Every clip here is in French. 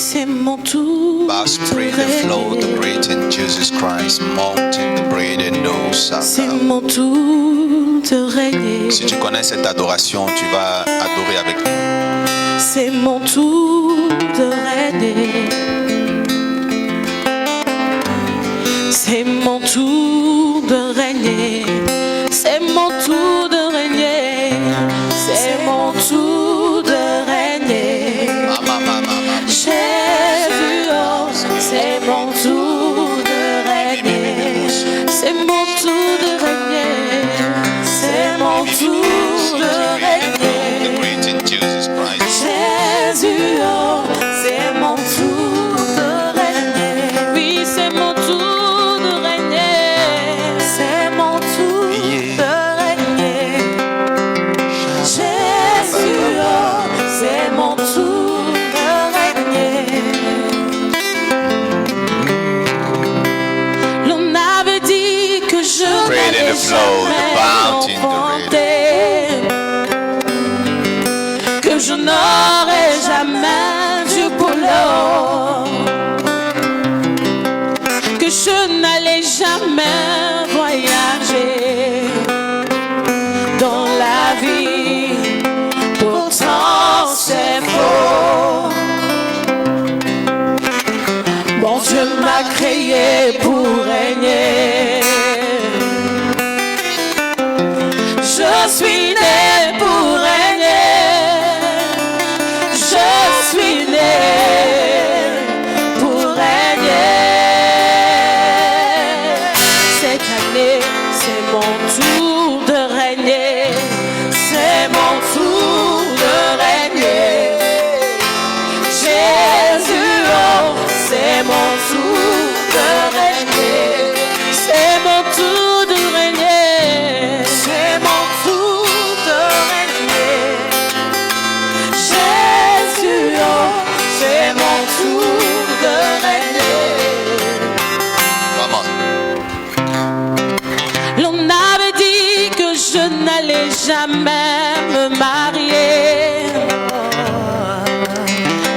c'est mon tour. Bass, breathe the flow, the breath in Jesus Christ. Mountain, the breath in those. C'est mon tour de régner. Si tu connais cette adoration, tu vas adorer avec nous. C'est mon tour de régner. C'est mon tour de régner. C'est mon tour de régner. C'est mon tour de régner. Jésus, oh, c'est mon tour de régner. C'est mon tour de régner. C'est mon tour de régner. Jésus, oh, c'est mon tour de régner. Oui, c'est mon tour de régner. C'est mon tour de régner. Jésus, oh, c'est mon tour de régner. L'on avait dit que je n'allais jamais m'enfanter, que je n'aurais jamais du boulot, que je n'allais jamais voyager dans la vie. Pourtant c'est faux. Mon Dieu m'a créé pour régner. Je suis né pour régner. Je suis né pour régner. Cette année, c'est mon tour de régner. C'est mon tour de régner. Jésus, oh, c'est mon tour de régner. C'est mon tour de régner. C'est mon tour de régner. Jésus, oh, c'est mon tour de régner. L'on avait dit que je n'allais jamais me marier,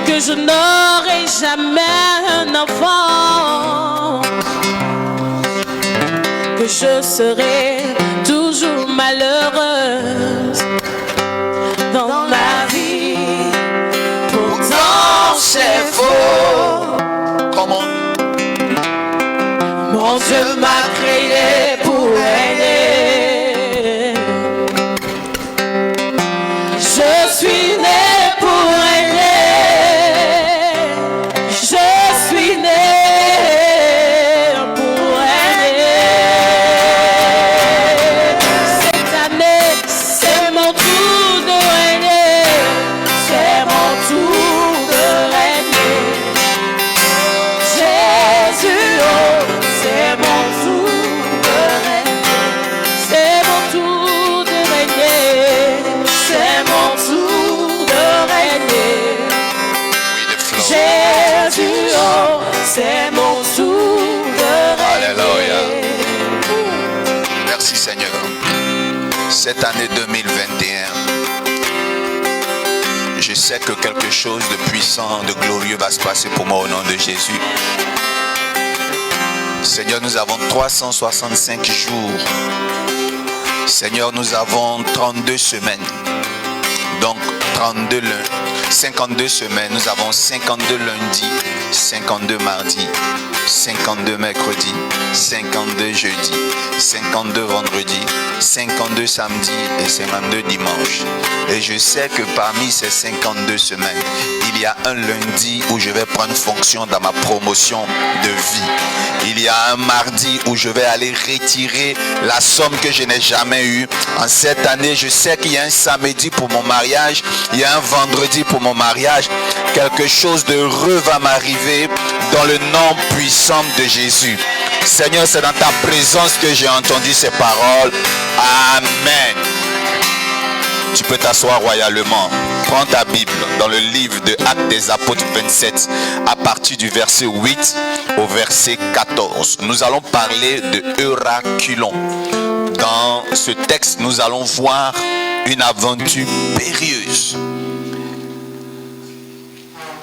que je n'aurais jamais un enfant, que je serais toujours malheureuse dans ma vie. Pourtant c'est faux. Comment? Mon Dieu m'a créé pour régner. Je suis né pour régner. Je suis né pour régner. Cette année, c'est mon tour de régner. C'est mon tour de régner. Jésus, oh, c'est mon tour de régner. C'est mon tour de régner. C'est mon tour de régner. Jésus, oh, c'est mon tour de régner. Alléluia. Merci Seigneur. Cette année 2021, je sais que quelque chose de puissant, de glorieux va se passer pour moi au nom de Jésus. Seigneur, nous avons 365 jours. Seigneur, nous avons 32 semaines. Donc 52 semaines. Nous avons 52 lundis, 52 mardis, 52 mercredis, 52 jeudis, 52 vendredis, 52 samedis et 52 dimanches. Et je sais que parmi ces 52 semaines, il y a un lundi où je vais prendre fonction dans ma promotion de vie. Il y a un mardi où je vais aller retirer la somme que je n'ai jamais eue. En cette année, je sais qu'il y a un samedi pour mon mariage, il y a un vendredi pour mon mariage. Quelque chose d'heureux va m'arriver dans le nom puissant de Jésus. Seigneur, c'est dans ta présence que j'ai entendu ces paroles. Amen. Tu peux t'asseoir royalement. Prends ta Bible dans le livre de Actes des Apôtres 27, à partir du verset 8 au verset 14. Nous allons parler de Euraculon. Dans ce texte, nous allons voir une aventure périlleuse.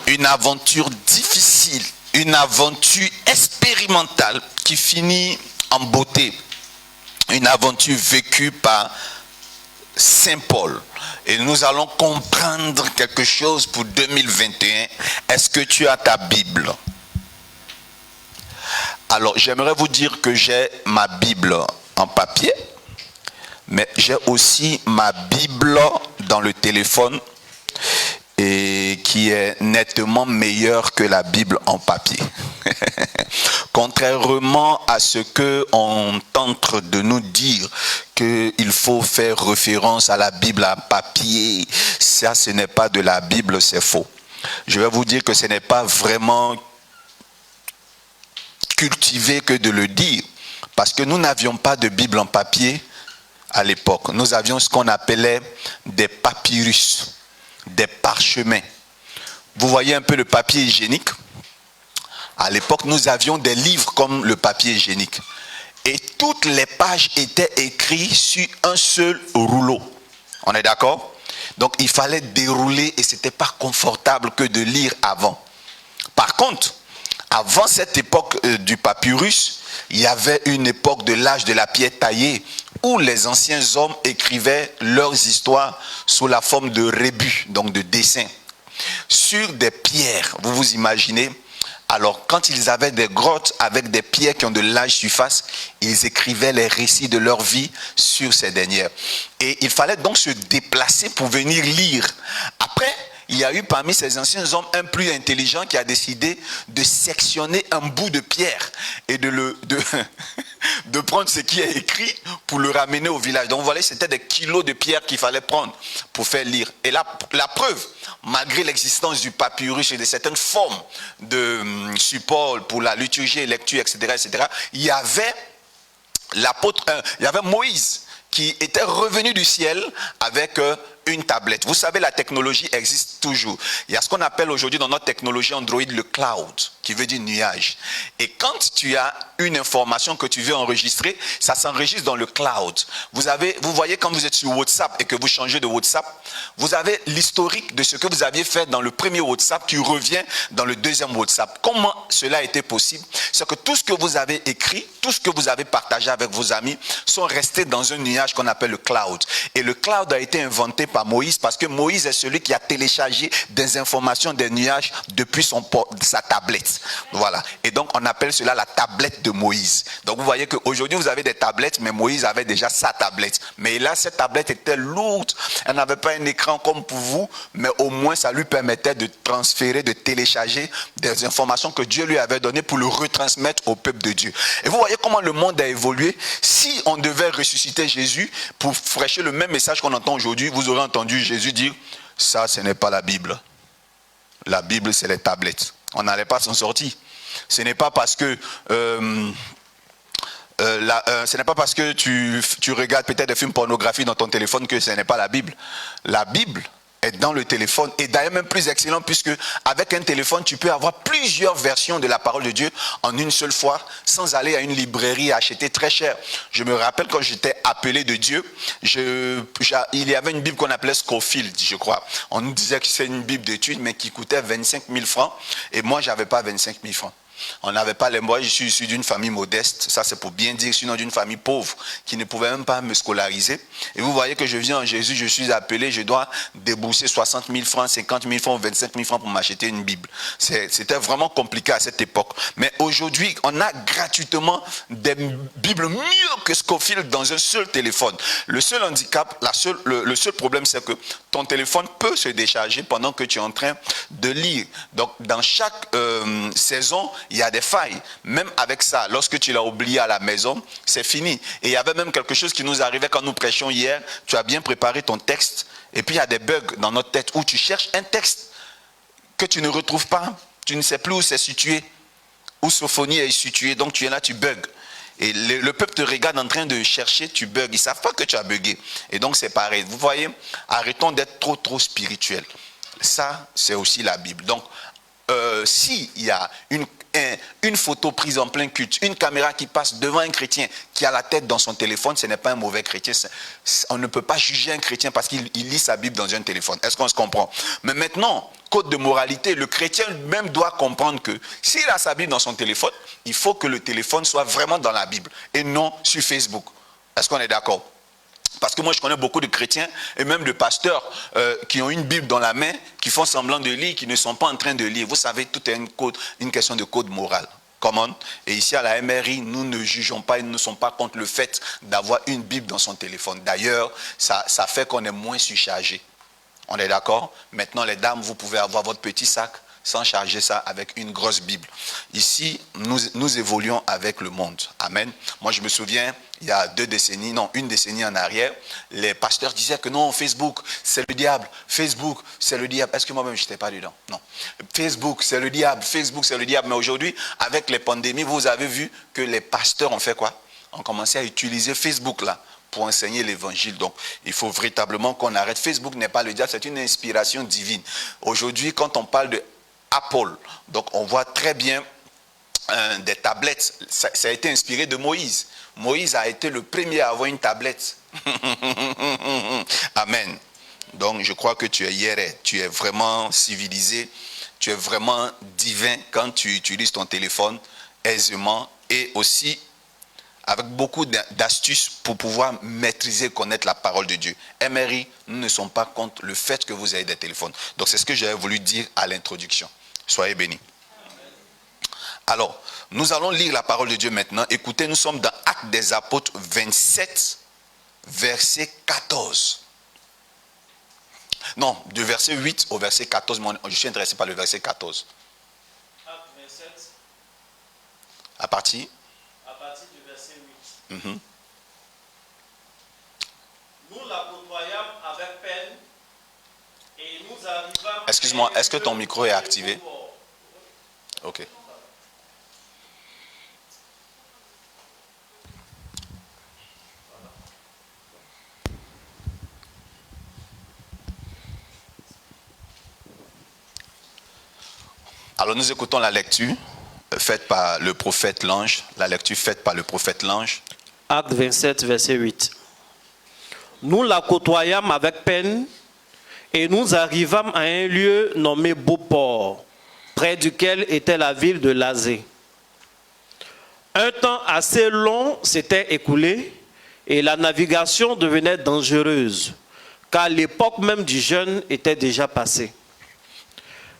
une aventure difficile, une aventure expérimentale qui finit en beauté. Une aventure vécue par Saint Paul. Et nous allons comprendre quelque chose pour 2021. Est-ce que tu as ta Bible? Alors, j'aimerais vous dire que j'ai ma Bible en papier, mais j'ai aussi ma Bible dans le téléphone et qui est nettement meilleure que la Bible en papier. Contrairement à ce qu'on tente de nous dire qu'il faut faire référence à la Bible en papier, ça ce n'est pas de la Bible, c'est faux. Je vais vous dire que ce n'est pas vraiment cultivé que de le dire, parce que nous n'avions pas de Bible en papier à l'époque. Nous avions ce qu'on appelait des papyrus, des parchemins. Vous voyez un peu le papier hygiénique. À l'époque, nous avions des livres comme le papier hygiénique. Et toutes les pages étaient écrites sur un seul rouleau. On est d'accord? Donc, il fallait dérouler et ce n'était pas confortable que de lire avant. Par contre, avant cette époque du papyrus, il y avait une époque de l'âge de la pierre taillée où les anciens hommes écrivaient leurs histoires sous la forme de rébus, donc de dessins, sur des pierres. Vous vous imaginez? Alors, quand ils avaient des grottes avec des pierres qui ont de large surface, ils écrivaient les récits de leur vie sur ces dernières. Et il fallait donc se déplacer pour venir lire. Après, il y a eu parmi ces anciens hommes un plus intelligent qui a décidé de sectionner un bout de pierre et de prendre ce qui est écrit pour le ramener au village. Donc vous voyez, c'était des kilos de pierre qu'il fallait prendre pour faire lire. Et la preuve, malgré l'existence du papyrus et de certaines formes de support pour la liturgie et lecture, etc., il y avait Moïse qui était revenu du ciel avec une tablette. Vous savez, la technologie existe toujours. Il y a ce qu'on appelle aujourd'hui dans notre technologie Android le cloud, qui veut dire nuage. Et quand tu as une information que tu veux enregistrer, ça s'enregistre dans le cloud. Vous voyez quand vous êtes sur WhatsApp et que vous changez de WhatsApp, vous avez l'historique de ce que vous aviez fait dans le premier WhatsApp qui revient dans le deuxième WhatsApp. Comment cela a été possible? C'est que tout ce que vous avez écrit, tout ce que vous avez partagé avec vos amis sont restés dans un nuage qu'on appelle le cloud. Et le cloud a été inventé par Moïse parce que Moïse est celui qui a téléchargé des informations des nuages depuis sa tablette. Voilà. Et donc on appelle cela la tablette de Moïse. Donc vous voyez qu'aujourd'hui vous avez des tablettes, mais Moïse avait déjà sa tablette. Mais là cette tablette était lourde. Elle n'avait pas un écran comme pour vous, mais au moins ça lui permettait de transférer, de télécharger des informations que Dieu lui avait données pour le retransmettre au peuple de Dieu. Et vous voyez comment le monde a évolué. Si on devait ressusciter Jésus pour prêcher le même message qu'on entend aujourd'hui, vous aurez entendu Jésus dire, ça ce n'est pas la Bible. La Bible c'est les tablettes. On n'allait pas s'en sortir. Ce n'est pas parce que tu regardes peut-être des films pornographiques dans ton téléphone que ce n'est pas la Bible. La Bible est dans le téléphone et d'ailleurs même plus excellent puisque avec un téléphone tu peux avoir plusieurs versions de la parole de Dieu en une seule fois sans aller à une librairie acheter très cher. Je me rappelle quand j'étais appelé de Dieu, il y avait une Bible qu'on appelait Scofield, je crois. On nous disait que c'est une Bible d'études mais qui coûtait 25 000 francs et moi j'avais pas 25 000 francs. On n'avait pas les moyens, je suis issu d'une famille modeste, ça c'est pour bien dire, sinon d'une famille pauvre qui ne pouvait même pas me scolariser. Et vous voyez que je viens en Jésus, je suis appelé, je dois débourser 60 000 francs, 50 000 francs, 25 000 francs pour m'acheter une Bible. C'était vraiment compliqué à cette époque. Mais aujourd'hui, on a gratuitement des Bibles mieux que Scofield dans un seul téléphone. Le seul handicap, le seul problème, c'est que ton téléphone peut se décharger pendant que tu es en train de lire. Donc, dans chaque saison, il y a des failles. Même avec ça, lorsque tu l'as oublié à la maison, c'est fini. Et il y avait même quelque chose qui nous arrivait quand nous prêchions hier. Tu as bien préparé ton texte. Et puis il y a des bugs dans notre tête où tu cherches un texte que tu ne retrouves pas. Tu ne sais plus où c'est situé. Où Sophonie est située. Donc tu es là, tu bugs. Et le peuple te regarde en train de chercher, tu bugs. Ils ne savent pas que tu as bugué. Et donc c'est pareil. Vous voyez, arrêtons d'être trop spirituels. Ça, c'est aussi la Bible. Donc, s'il y a une photo prise en plein culte, une caméra qui passe devant un chrétien qui a la tête dans son téléphone, ce n'est pas un mauvais chrétien. On ne peut pas juger un chrétien parce qu'il lit sa Bible dans un téléphone. Est-ce qu'on se comprend? Mais maintenant, code de moralité, le chrétien même doit comprendre que s'il a sa Bible dans son téléphone, il faut que le téléphone soit vraiment dans la Bible et non sur Facebook. Est-ce qu'on est d'accord? Parce que moi, je connais beaucoup de chrétiens et même de pasteurs qui ont une Bible dans la main, qui font semblant de lire, qui ne sont pas en train de lire. Vous savez, tout est une question de code moral. Comment? Et ici, à la MRI, nous ne jugeons pas et nous ne sommes pas contre le fait d'avoir une Bible dans son téléphone. D'ailleurs, ça fait qu'on est moins surchargé. On est d'accord? Maintenant, les dames, vous pouvez avoir votre petit sac sans charger ça avec une grosse Bible. Ici, nous évoluons avec le monde. Amen. Moi, je me souviens, il y a une décennie en arrière, les pasteurs disaient que non, Facebook, c'est le diable. Facebook, c'est le diable. Est-ce que moi-même, je n'étais pas dedans? Non. Facebook, c'est le diable. Facebook, c'est le diable. Mais aujourd'hui, avec les pandémies, vous avez vu que les pasteurs ont fait quoi? Ont commencé à utiliser Facebook là pour enseigner l'évangile. Donc, il faut véritablement qu'on arrête. Facebook n'est pas le diable, c'est une inspiration divine. Aujourd'hui, quand on parle de Apple, donc on voit très bien des tablettes. Ça a été inspiré de Moïse. Moïse a été le premier à avoir une tablette. Amen. Donc je crois que tu es hiéré, tu es vraiment civilisé, tu es vraiment divin quand tu utilises ton téléphone aisément et aussi avec beaucoup d'astuces pour pouvoir maîtriser, connaître la parole de Dieu. MRI, nous ne sommes pas contre le fait que vous ayez des téléphones. Donc c'est ce que j'avais voulu dire à l'introduction. Soyez bénis. Alors, nous allons lire la parole de Dieu maintenant. Écoutez, nous sommes dans Actes des Apôtres 27, verset 14. Non, du verset 8 au verset 14, mais je suis intéressé par le verset 14. Acte 27. À partir Du verset 8. Mm-hmm. Nous la côtoyâmes avec peine et nous arrivâmes... Excuse-moi, est-ce que ton micro est activé? Ok. Alors nous écoutons la lecture faite par le prophète l'ange. La lecture faite par le prophète l'ange. Acte 27, verset 8. Nous la côtoyâmes avec peine et nous arrivâmes à un lieu nommé Beauport, près duquel était la ville de Lazée. Un temps assez long s'était écoulé et la navigation devenait dangereuse, car l'époque même du jeûne était déjà passée.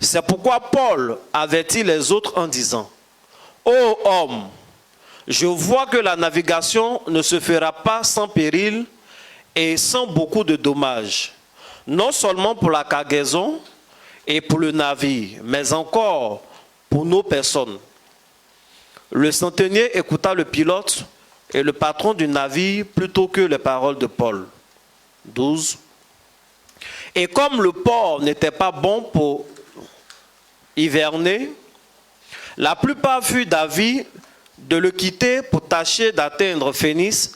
C'est pourquoi Paul avertit les autres en disant: « Ô homme, je vois que la navigation ne se fera pas sans péril et sans beaucoup de dommages, non seulement pour la cargaison et pour le navire, mais encore pour nos personnes. » Le centenier écouta le pilote et le patron du navire plutôt que les paroles de Paul. 12. Et comme le port n'était pas bon pour hiverner, la plupart furent d'avis de le quitter pour tâcher d'atteindre Phénice,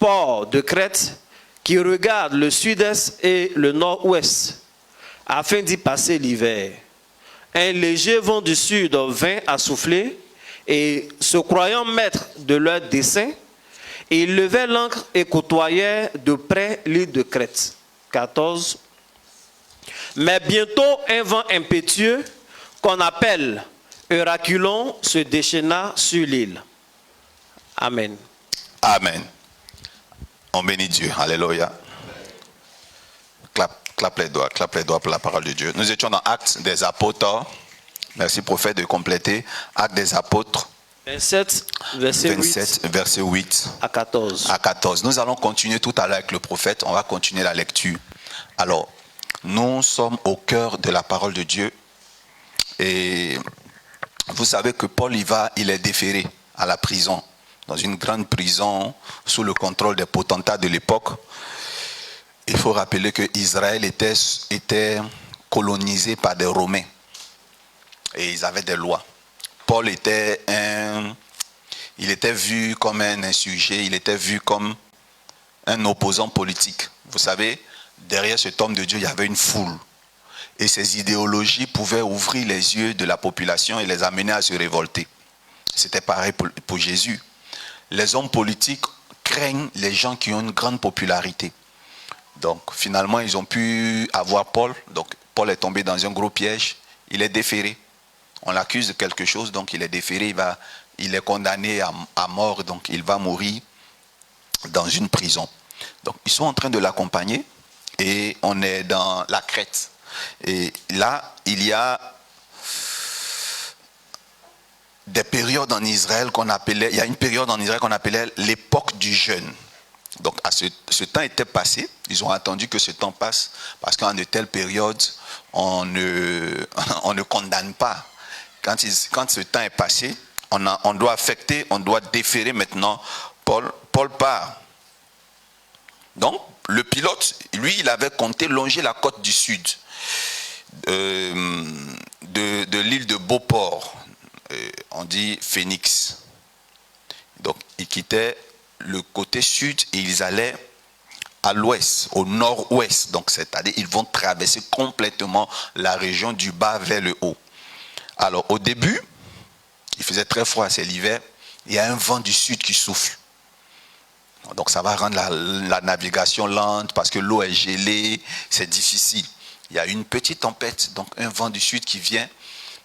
port de Crète, qui regarde le sud-est et le nord-ouest, afin d'y passer l'hiver. Un léger vent du sud vint à souffler, et se croyant maîtres de leur dessein, ils levaient l'ancre et côtoyèrent de près l'île de Crète. 14. Mais bientôt un vent impétueux, qu'on appelle Euraculon, se déchaîna sur l'île. Amen. Amen. On bénit Dieu. Alléluia. Clap les doigts pour la parole de Dieu. Nous étions dans Actes des Apôtres. Merci prophète de compléter. Actes des Apôtres. 27, verset 8 à 14. À 14. Nous allons continuer tout à l'heure avec le prophète. On va continuer la lecture. Alors, nous sommes au cœur de la parole de Dieu. Et vous savez que Paul il est déféré à la prison, dans une grande prison sous le contrôle des potentats de l'époque. Il faut rappeler que Israël était colonisé par des Romains et ils avaient des lois. Paul était vu comme un insurgé, il était vu comme un opposant politique. Vous savez, derrière cet homme de Dieu, il y avait une foule. Et ces idéologies pouvaient ouvrir les yeux de la population et les amener à se révolter. C'était pareil pour Jésus. Les hommes politiques craignent les gens qui ont une grande popularité. Donc finalement, ils ont pu avoir Paul. Donc Paul est tombé dans un gros piège. Il est déféré. On l'accuse de quelque chose, donc il est déféré. Il est condamné à mort, donc il va mourir dans une prison. Donc ils sont en train de l'accompagner et on est dans la Crète. Et là, il y a des périodes en Israël qu'on appelait, il y a une période en Israël qu'on appelait l'époque du jeûne. Donc ce temps était passé, ils ont attendu que ce temps passe, parce qu'en de telles périodes, on ne condamne pas. Quand ce temps est passé, on doit affecter, on doit déférer maintenant Paul. Paul part. Donc le pilote, lui, il avait compté longer la côte du sud de l'île de Beauport. On dit Phoenix. Donc ils quittaient le côté sud et ils allaient à l'ouest, au nord-ouest. Donc c'est-à-dire ils vont traverser complètement la région du bas vers le haut. Alors au début, il faisait très froid, c'est l'hiver. Il y a un vent du sud qui souffle. Donc ça va rendre la navigation lente parce que l'eau est gelée, c'est difficile. Il y a une petite tempête, donc un vent du sud qui vient.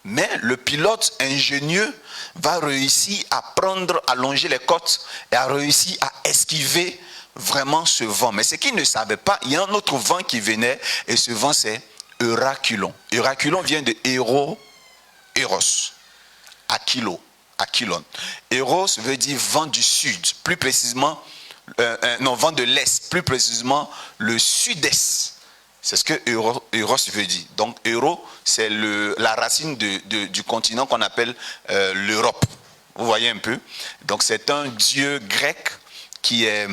Mais le pilote ingénieux va réussir à longer les côtes et à réussir à esquiver vraiment ce vent. Mais ce qu'il ne savait pas, il y a un autre vent qui venait et ce vent c'est Euraculon. Euraculon vient de Eros, Aquilon. Eros veut dire vent du sud, plus précisément, vent de l'est, plus précisément le sud-est. C'est ce que Eros veut dire. Donc Euro, c'est la racine du continent qu'on appelle l'Europe. Vous voyez un peu. Donc c'est un dieu grec qui est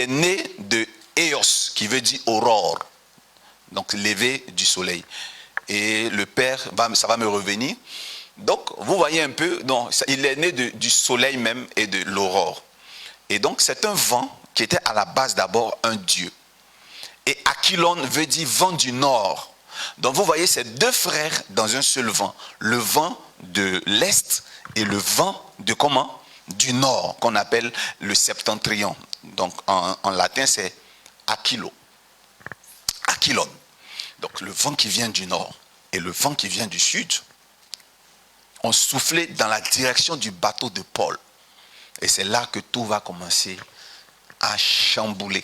né de Eos, qui veut dire aurore. Donc lever du soleil. Et le Père, ça va me revenir. Donc vous voyez un peu, il est né du soleil même et de l'aurore. Et donc c'est un vent qui était à la base d'abord un dieu. Et Aquilon veut dire vent du nord. Donc vous voyez ces deux frères dans un seul vent. Le vent de l'est et le vent de comment? Du nord, qu'on appelle le septentrion. Donc en latin c'est Aquilon. Donc le vent qui vient du nord et le vent qui vient du sud ont soufflé dans la direction du bateau de Paul. Et c'est là que tout va commencer à chambouler.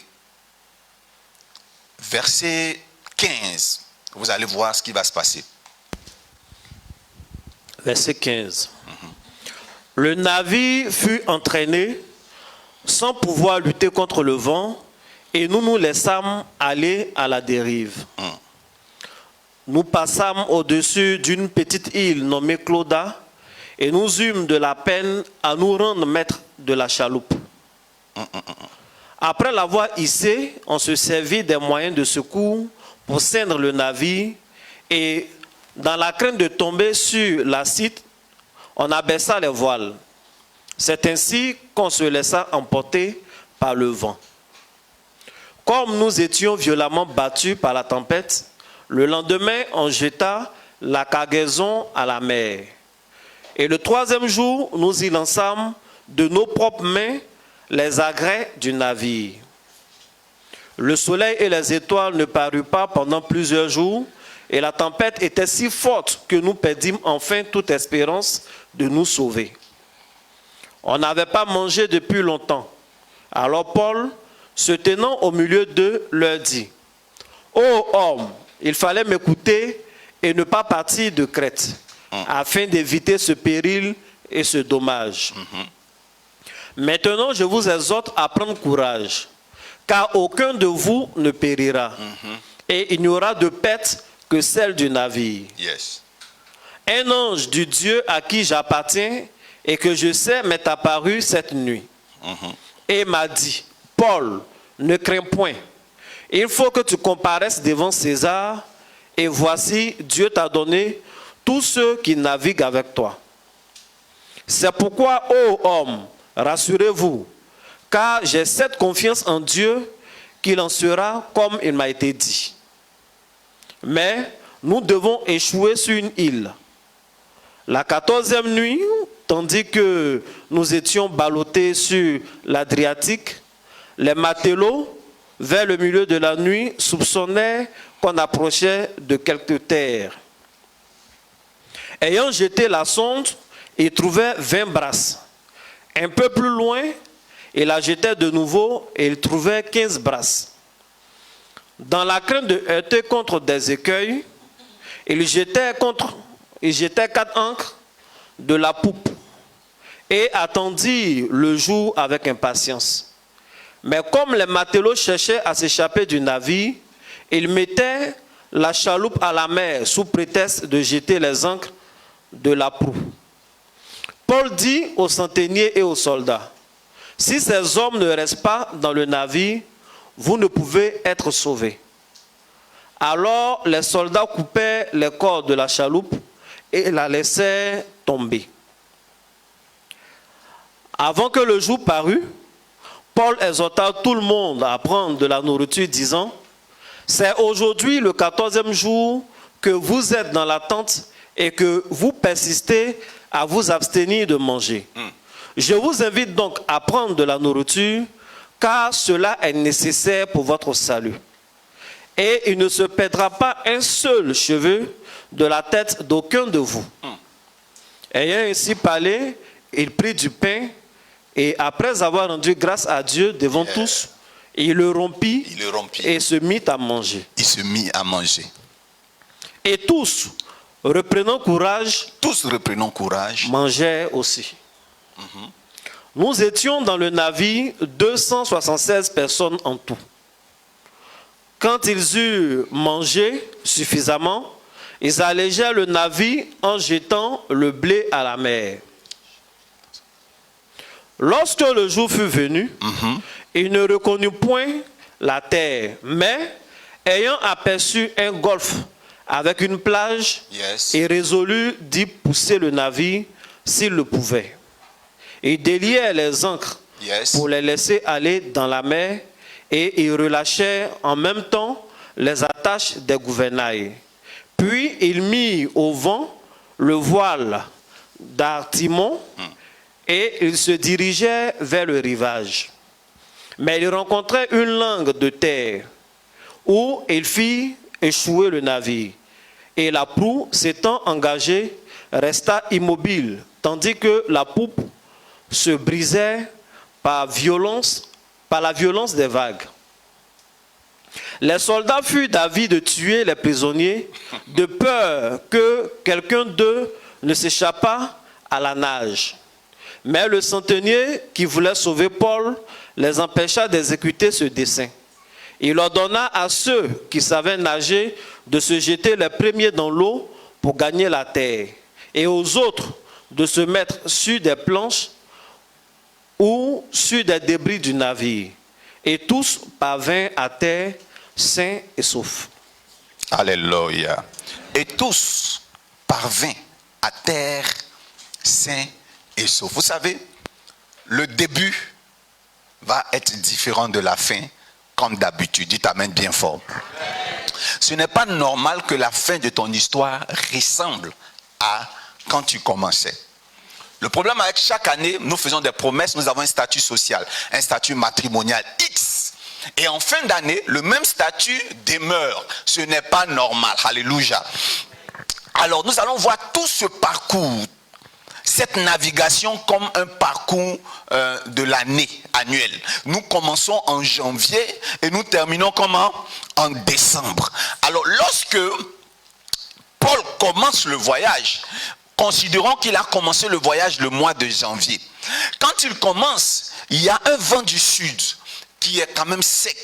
Verset 15, vous allez voir ce qui va se passer. Verset 15. Le navire fut entraîné sans pouvoir lutter contre le vent et nous nous laissâmes aller à la dérive. Nous passâmes au-dessus d'une petite île nommée Clauda et nous eûmes de la peine à nous rendre maîtres de la chaloupe. Après l'avoir hissé, on se servit des moyens de secours pour ceindre le navire et dans la crainte de tomber sur la Scythe, on abaissa les voiles. C'est ainsi qu'on se laissa emporter par le vent. Comme nous étions violemment battus par la tempête, le lendemain, on jeta la cargaison à la mer. Et le troisième jour, nous y lançâmes de nos propres mains les agrès du navire. Le soleil et les étoiles ne parurent pas pendant plusieurs jours, et la tempête était si forte que nous perdîmes enfin toute espérance de nous sauver. On n'avait pas mangé depuis longtemps. Alors Paul, se tenant au milieu d'eux, leur dit: « Ô hommes, il fallait m'écouter et ne pas partir de Crète, afin d'éviter ce péril et ce dommage. Maintenant, je vous exhorte à prendre courage, car aucun de vous ne périra, et il n'y aura de perte que celle du navire. Yes. Un ange du Dieu à qui j'appartiens et que je sais m'est apparu cette nuit, et m'a dit: Paul, ne crains point. Il faut que tu comparaisses devant César, et voici, Dieu t'a donné tous ceux qui naviguent avec toi. C'est pourquoi, ô homme, rassurez-vous, car j'ai cette confiance en Dieu, qu'il en sera comme il m'a été dit. Mais nous devons échouer sur une île. La 14e nuit, tandis que nous étions ballottés sur l'Adriatique, les matelots, vers le milieu de la nuit, soupçonnaient qu'on approchait de quelque terre. Ayant jeté la sonde, ils trouvaient 20 brasses. Un peu plus loin, ils la jetaient de nouveau et ils trouvaient 15 brasses. Dans la crainte de heurter contre des écueils, ils jetaient 4 ancres de la poupe et attendirent le jour avec impatience. Mais comme les matelots cherchaient à s'échapper du navire, ils mettaient la chaloupe à la mer sous prétexte de jeter les ancres de la proue. Paul dit aux centeniers et aux soldats, « Si ces hommes ne restent pas dans le navire, vous ne pouvez être sauvés. » Alors les soldats coupaient les cordes de la chaloupe et la laissèrent tomber. Avant que le jour parût, Paul exhorta tout le monde à prendre de la nourriture, disant, « C'est aujourd'hui le 14e jour que vous êtes dans la tente et que vous persistez à vous abstenir de manger. Je vous invite donc à prendre de la nourriture, car cela est nécessaire pour votre salut. Et il ne se perdra pas un seul cheveu de la tête d'aucun de vous. » Ayant ainsi parlé, il prit du pain et après avoir rendu grâce à Dieu devant tous, il le rompit et se mit à manger. Il se mit à manger. Et tous, reprenant courage, mangeaient aussi. Nous étions dans le navire 276 personnes en tout. Quand ils eurent mangé suffisamment, ils allégèrent le navire en jetant le blé à la mer. Lorsque le jour fut venu, ils ne reconnurent point la terre, mais ayant aperçu un golfe avec une plage, ils résolurent d'y pousser le navire s'ils le pouvaient. Ils délièrent les ancres pour les laisser aller dans la mer et ils relâchèrent en même temps les attaches des gouvernails. Puis ils mirent au vent le voile d'Artimon et ils se dirigeaient vers le rivage. Mais ils rencontraient une langue de terre où ils firent échouer le navire. Et la proue, s'étant engagée, resta immobile, tandis que la poupe se brisait par la violence des vagues. Les soldats furent d'avis de tuer les prisonniers, de peur que quelqu'un d'eux ne s'échappât à la nage. Mais le centenier qui voulait sauver Paul les empêcha d'exécuter ce dessein. Il ordonna à ceux qui savaient nager de se jeter les premiers dans l'eau pour gagner la terre, et aux autres de se mettre sur des planches ou sur des débris du navire. Et tous parvinrent à terre sains et saufs. Alléluia. Et tous parvinrent à terre sains et saufs. Vous savez, le début va être différent de la fin, comme d'habitude. Dites amen bien fort. Ce n'est pas normal que la fin de ton histoire ressemble à quand tu commençais. Le problème avec chaque année, nous faisons des promesses, nous avons un statut social, un statut matrimonial X. Et en fin d'année, le même statut demeure. Ce n'est pas normal. Alléluia. Alors nous allons voir tout ce parcours, cette navigation comme un parcours de l'année annuelle. Nous commençons en janvier et nous terminons comment? En décembre. Alors lorsque Paul commence le voyage, considérons qu'il a commencé le voyage le mois de janvier. Quand il commence, il y a un vent du sud qui est quand même sec,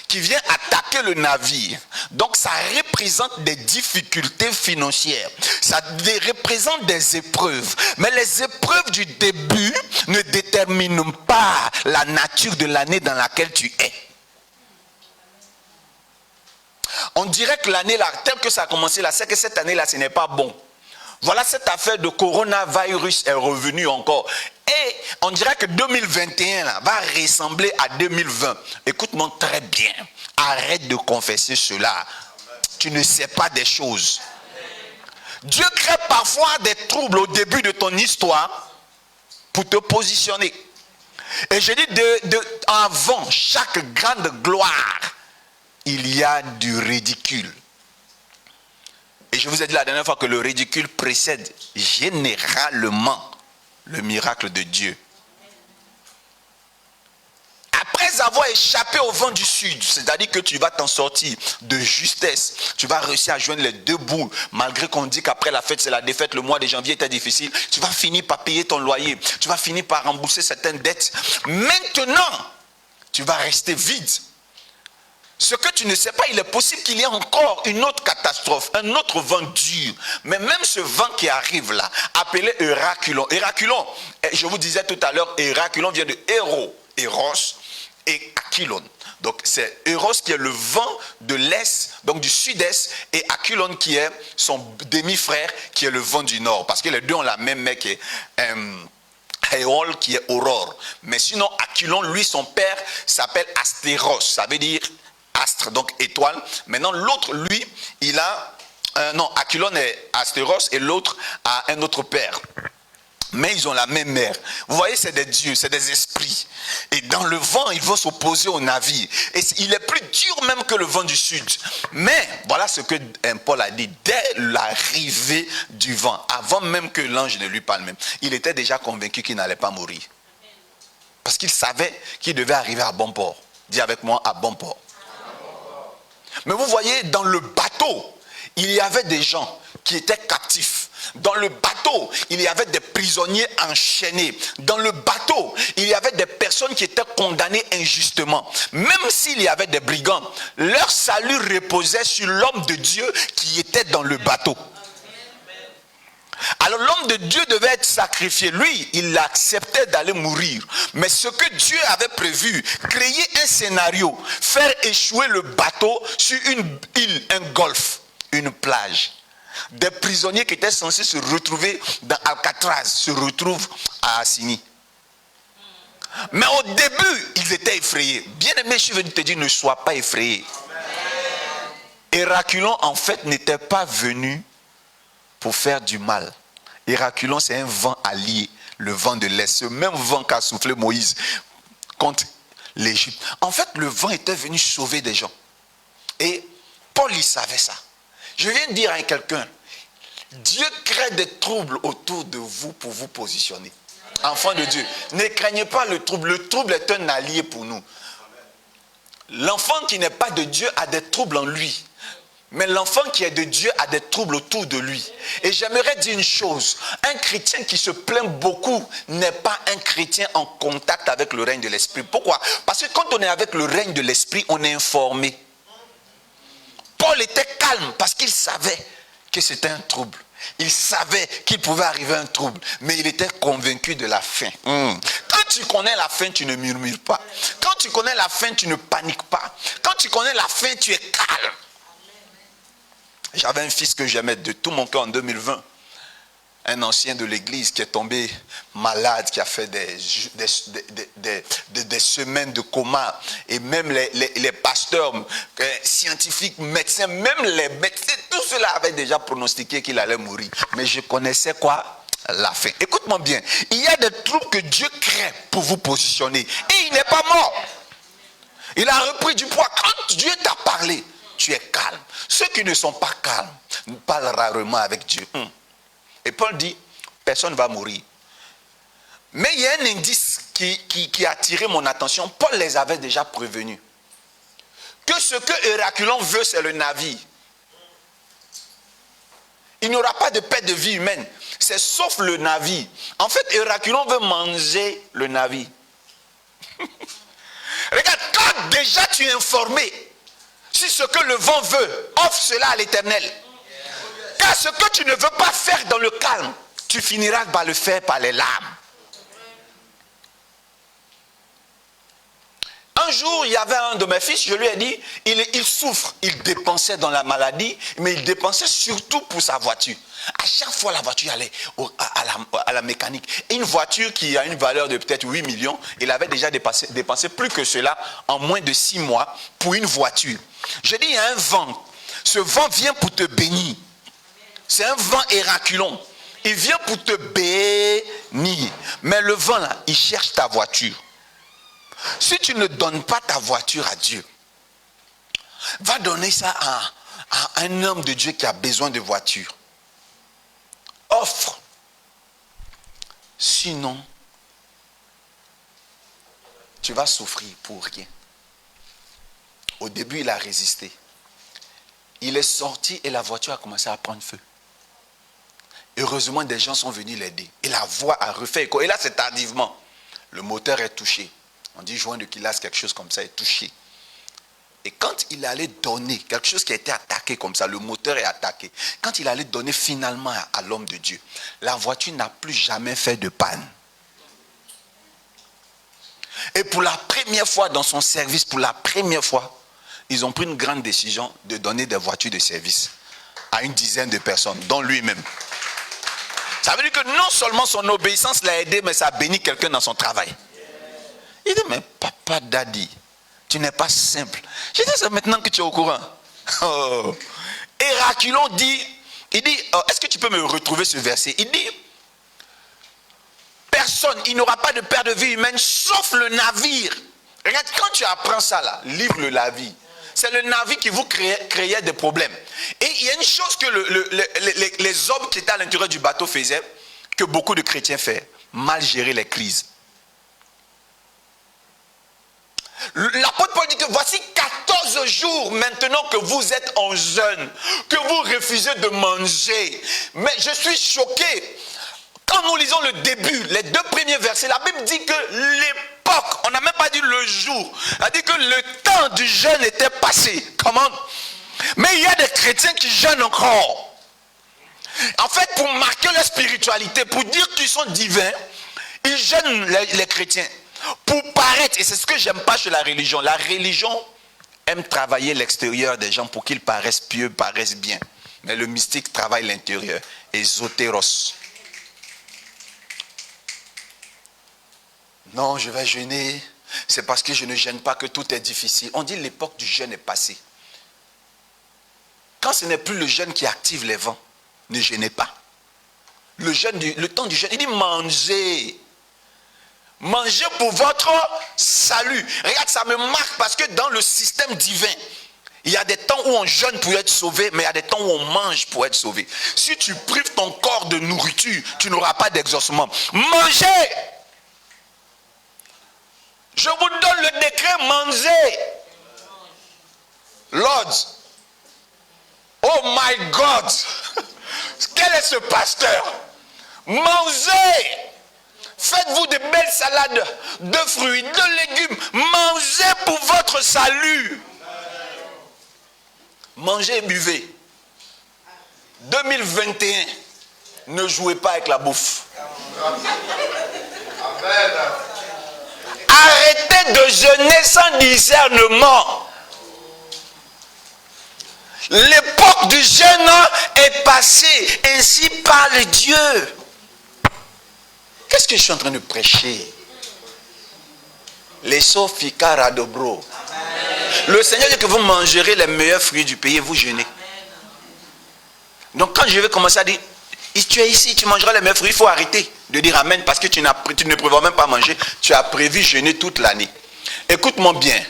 qui vient attaquer le navire. Donc ça représente des difficultés financières, ça représente des épreuves. Mais les épreuves du début ne déterminent pas la nature de l'année dans laquelle tu es. On dirait que l'année là, telle que ça a commencé là, c'est que cette année là ce n'est pas bon. Voilà, cette affaire de coronavirus est revenue encore. Et on dirait que 2021 là, va ressembler à 2020. Écoute-moi très bien. Arrête de confesser cela. Tu ne sais pas des choses. Dieu crée parfois des troubles au début de ton histoire pour te positionner. Et je dis, avant chaque grande gloire, il y a du ridicule. Et je vous ai dit la dernière fois que le ridicule précède généralement le miracle de Dieu. Après avoir échappé au vent du sud, c'est-à-dire que tu vas t'en sortir de justesse, tu vas réussir à joindre les deux bouts, malgré qu'on dit qu'après la fête c'est la défaite, le mois de janvier était difficile, tu vas finir par payer ton loyer, tu vas finir par rembourser certaines dettes. Maintenant, tu vas rester vide. Ce que tu ne sais pas, il est possible qu'il y ait encore une autre catastrophe, un autre vent dur. Mais même ce vent qui arrive là, appelé Héraculon. Héraculon, je vous disais tout à l'heure, Héraculon vient de Héros, Héros et Aquilon. Donc c'est Héros qui est le vent de l'est, donc du sud-est, et Aquilon qui est son demi-frère, qui est le vent du nord. Parce que les deux ont la même mère qui est Héol, qui est Aurore. Mais sinon, Aquilon, lui, son père s'appelle Astéros. Ça veut dire astre, donc étoile. Maintenant, l'autre, lui, il a... non, Aquilon est Astéros et l'autre a un autre père. Mais ils ont la même mère. Vous voyez, c'est des dieux, c'est des esprits. Et dans le vent, ils vont s'opposer au navire. Et il est plus dur même que le vent du sud. Mais, voilà ce que Paul a dit. Dès l'arrivée du vent, avant même que l'ange ne lui parle même, il était déjà convaincu qu'il n'allait pas mourir. Parce qu'il savait qu'il devait arriver à bon port. Dis avec moi, à bon port. Mais vous voyez, dans le bateau, il y avait des gens qui étaient captifs. Dans le bateau, il y avait des prisonniers enchaînés. Dans le bateau, il y avait des personnes qui étaient condamnées injustement. Même s'il y avait des brigands, leur salut reposait sur l'homme de Dieu qui était dans le bateau. Alors l'homme de Dieu devait être sacrifié. Lui, il acceptait d'aller mourir. Mais ce que Dieu avait prévu, créer un scénario, faire échouer le bateau sur une île, un golfe, une plage. Des prisonniers qui étaient censés se retrouver dans Alcatraz se retrouvent à Assini. Mais au début, ils étaient effrayés. Bien aimé, je veux te dire, ne sois pas effrayé. Héraculon, en fait, n'était pas venu pour faire du mal. Héraculon, c'est un vent allié, le vent de l'Est. Ce même vent qu'a soufflé Moïse contre l'Égypte. En fait, le vent était venu sauver des gens. Et Paul, il savait ça. Je viens de dire à quelqu'un, Dieu crée des troubles autour de vous pour vous positionner. Enfants de Dieu, ne craignez pas le trouble. Le trouble est un allié pour nous. L'enfant qui n'est pas de Dieu a des troubles en lui. Mais l'enfant qui est de Dieu a des troubles autour de lui. Et j'aimerais dire une chose. Un chrétien qui se plaint beaucoup n'est pas un chrétien en contact avec le règne de l'esprit. Pourquoi? Parce que quand on est avec le règne de l'esprit, on est informé. Paul était calme parce qu'il savait que c'était un trouble. Il savait qu'il pouvait arriver un trouble. Mais il était convaincu de la fin. Quand tu connais la fin, tu ne murmures pas. Quand tu connais la fin, tu ne paniques pas. Quand tu connais la fin, tu es calme. J'avais un fils que j'aimais de tout mon cœur en 2020. Un ancien de l'église qui est tombé malade, qui a fait des semaines de coma. Et même les pasteurs, scientifiques, médecins, même les médecins, tout cela avait déjà pronostiqué qu'il allait mourir. Mais je connaissais quoi? La fin. Écoute-moi bien. Il y a des troubles que Dieu crée pour vous positionner. Et il n'est pas mort. Il a repris du poids. Quand Dieu t'a parlé, tu es calme. Ceux qui ne sont pas calmes parlent rarement avec Dieu. Et Paul dit, personne ne va mourir. Mais il y a un indice qui a attiré mon attention. Paul les avait déjà prévenus. Que ce que Héraculon veut, c'est le navire. Il n'y aura pas de perte de vie humaine. C'est sauf le navire. En fait, Héraculon veut manger le navire. Regarde, quand déjà tu es informé sur ce que le vent veut, offre cela à l'Éternel. Car ce que tu ne veux pas faire dans le calme, tu finiras par le faire par les larmes. un jour, il y avait un de mes fils, je lui ai dit, il souffre, il dépensait dans la maladie, mais il dépensait surtout pour sa voiture. À chaque fois, la voiture allait à la mécanique. Et une voiture qui a une valeur de peut-être 8 millions, il avait déjà dépensé plus que cela en moins de 6 mois pour une voiture. Je dis, il y a un vent. Ce vent vient pour te bénir. C'est un vent héraculon. Il vient pour te bénir. Mais le vent, là, il cherche ta voiture. Si tu ne donnes pas ta voiture à Dieu, va donner ça à un homme de Dieu qui a besoin de voiture. Offre. Sinon, tu vas souffrir pour rien. Au début, il a résisté. Il est sorti et la voiture a commencé à prendre feu. Heureusement, des gens sont venus l'aider. Et la voix a refait écho. Et là, c'est tardivement. Le moteur est touché. On dit joint de Kilas, quelque chose comme ça est touché. Et quand il allait donner, quelque chose qui a été attaqué comme ça, le moteur est attaqué. Quand il allait donner finalement à l'homme de Dieu, la voiture n'a plus jamais fait de panne. Et pour la première fois dans son service, pour la première fois, ils ont pris une grande décision de donner des voitures de service à une dizaine de personnes, dont lui-même. Ça veut dire que non seulement son obéissance l'a aidé, mais ça a béni quelqu'un dans son travail. Il dit, mais papa, daddy, tu n'es pas simple. Je dis, c'est maintenant que tu es au courant. Oh. Héraculon dit, est-ce que tu peux me retrouver ce verset? Il dit, personne, il n'aura pas de perte de vie humaine, sauf le navire. Regarde, quand tu apprends ça là, livre le navire. C'est le navire qui vous créait des problèmes. Et il y a une chose que les hommes qui étaient à l'intérieur du bateau faisaient, que beaucoup de chrétiens font, mal gérer les crises. L'apôtre Paul dit que voici 14 jours maintenant que vous êtes en jeûne, que vous refusez de manger. Mais je suis choqué. Quand nous lisons le début, les 2 premiers versets, la Bible dit que l'époque, on n'a même pas dit le jour, elle dit que le temps du jeûne était passé. Comment? Mais il y a des chrétiens qui jeûnent encore. En fait, pour marquer leur spiritualité, pour dire qu'ils sont divins, ils jeûnent les chrétiens. Pour paraître, et c'est ce que j'aime pas chez la religion. La religion aime travailler l'extérieur des gens pour qu'ils paraissent pieux, paraissent bien. Mais le mystique travaille l'intérieur. Ésotéros. Non, je vais jeûner. C'est parce que je ne jeûne pas que tout est difficile. On dit l'époque du jeûne est passée. Quand ce n'est plus le jeûne qui active les vents, ne jeûnez pas. Le temps du jeûne, il dit mangez. Mangez pour votre salut. Regarde, ça me marque parce que dans le système divin, il y a des temps où on jeûne pour être sauvé, mais il y a des temps où on mange pour être sauvé. Si tu prives ton corps de nourriture, tu n'auras pas d'exaucement. Mangez. Je vous donne le décret, mangez. Lord, oh my God, quel est ce pasteur? Mangez. Faites-vous de belles salades, de fruits, de légumes. Mangez pour votre salut. Mangez et buvez. 2021, ne jouez pas avec la bouffe. Arrêtez de jeûner sans discernement. L'époque du jeûne est passée. Ainsi parle Dieu. Qu'est-ce que je suis en train de prêcher? Les sofika radobro. Le Seigneur dit que vous mangerez les meilleurs fruits du pays et vous jeûnez. Donc quand je vais commencer à dire, tu es ici, tu mangeras les meilleurs fruits, il faut arrêter de dire amen parce que tu ne prévois même pas manger. Tu as prévu jeûner toute l'année. Écoute-moi bien.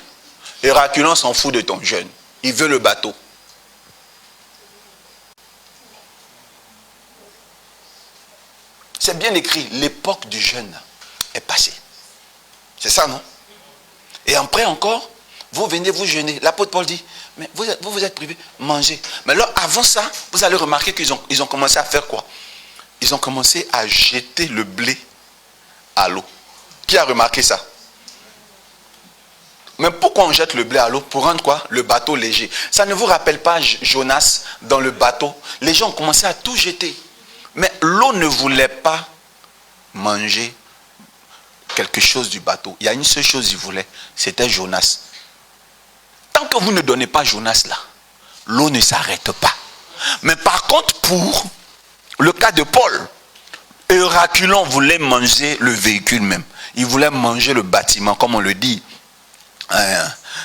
Héraculon s'en fout de ton jeûne. Il veut le bateau. C'est bien écrit, l'époque du jeûne est passée. C'est ça, non? Et après encore, vous venez vous jeûner. L'apôtre Paul dit, mais vous êtes privés, mangez. Mais alors, avant ça, vous allez remarquer qu'ils ont commencé à faire quoi? Ils ont commencé à jeter le blé à l'eau. Qui a remarqué ça? Mais pourquoi on jette le blé à l'eau? Pour rendre quoi? Le bateau léger. Ça ne vous rappelle pas Jonas dans le bateau? Les gens ont commencé à tout jeter. Mais l'eau ne voulait pas manger quelque chose du bateau. Il y a une seule chose qu'il voulait, c'était Jonas. Tant que vous ne donnez pas Jonas là, l'eau ne s'arrête pas. Mais par contre, pour le cas de Paul, Héraclion voulait manger le véhicule même. Il voulait manger le bâtiment, comme on le dit